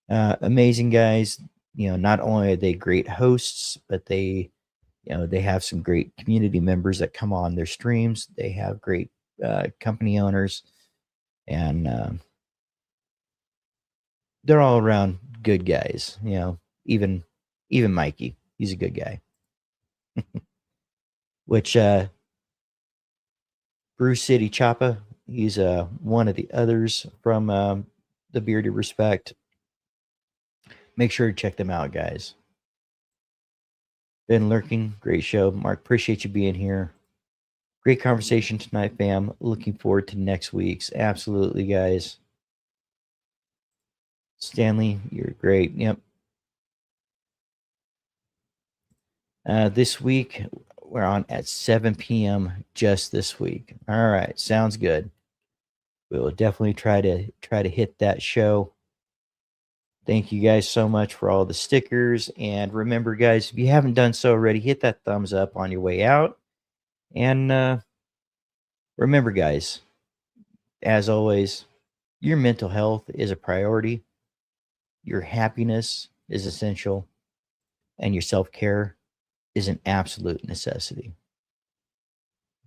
Amazing guys. Not only are they great hosts, but they have some great community members that come on their streams. They have great company owners, and they're all around good guys. Even Mikey, he's a good guy. Which Brew City Choppa, he's one of the others from the Bearded Respect. Make sure to check them out, guys. Been lurking, great show. Mark, appreciate you being here. Great conversation tonight, fam. Looking forward to next week's. Absolutely, guys. Stanley, you're great. Yep. This week, we're on at 7 p.m. just this week. All right, sounds good. We will definitely try to hit that show. Thank you guys so much for all the stickers. And remember, guys, if you haven't done so already, hit that thumbs up on your way out. And remember, guys, as always, your mental health is a priority. Your happiness is essential. And your self-care is an absolute necessity.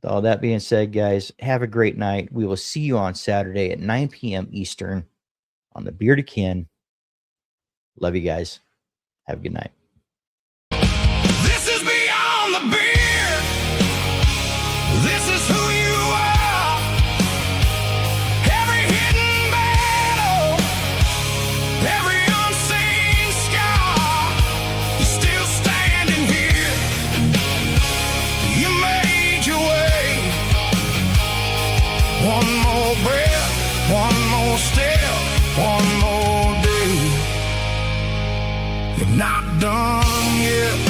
With all that being said, guys, have a great night. We will see you on Saturday at 9 p.m. Eastern on the Bearded Kin. Love you guys. Have a good night.
This is beyond the beer. This is who you are. Every hidden battle, every unseen scar. You're still standing here. You made your way. One more breath, one more step, one more day. You're not done yet.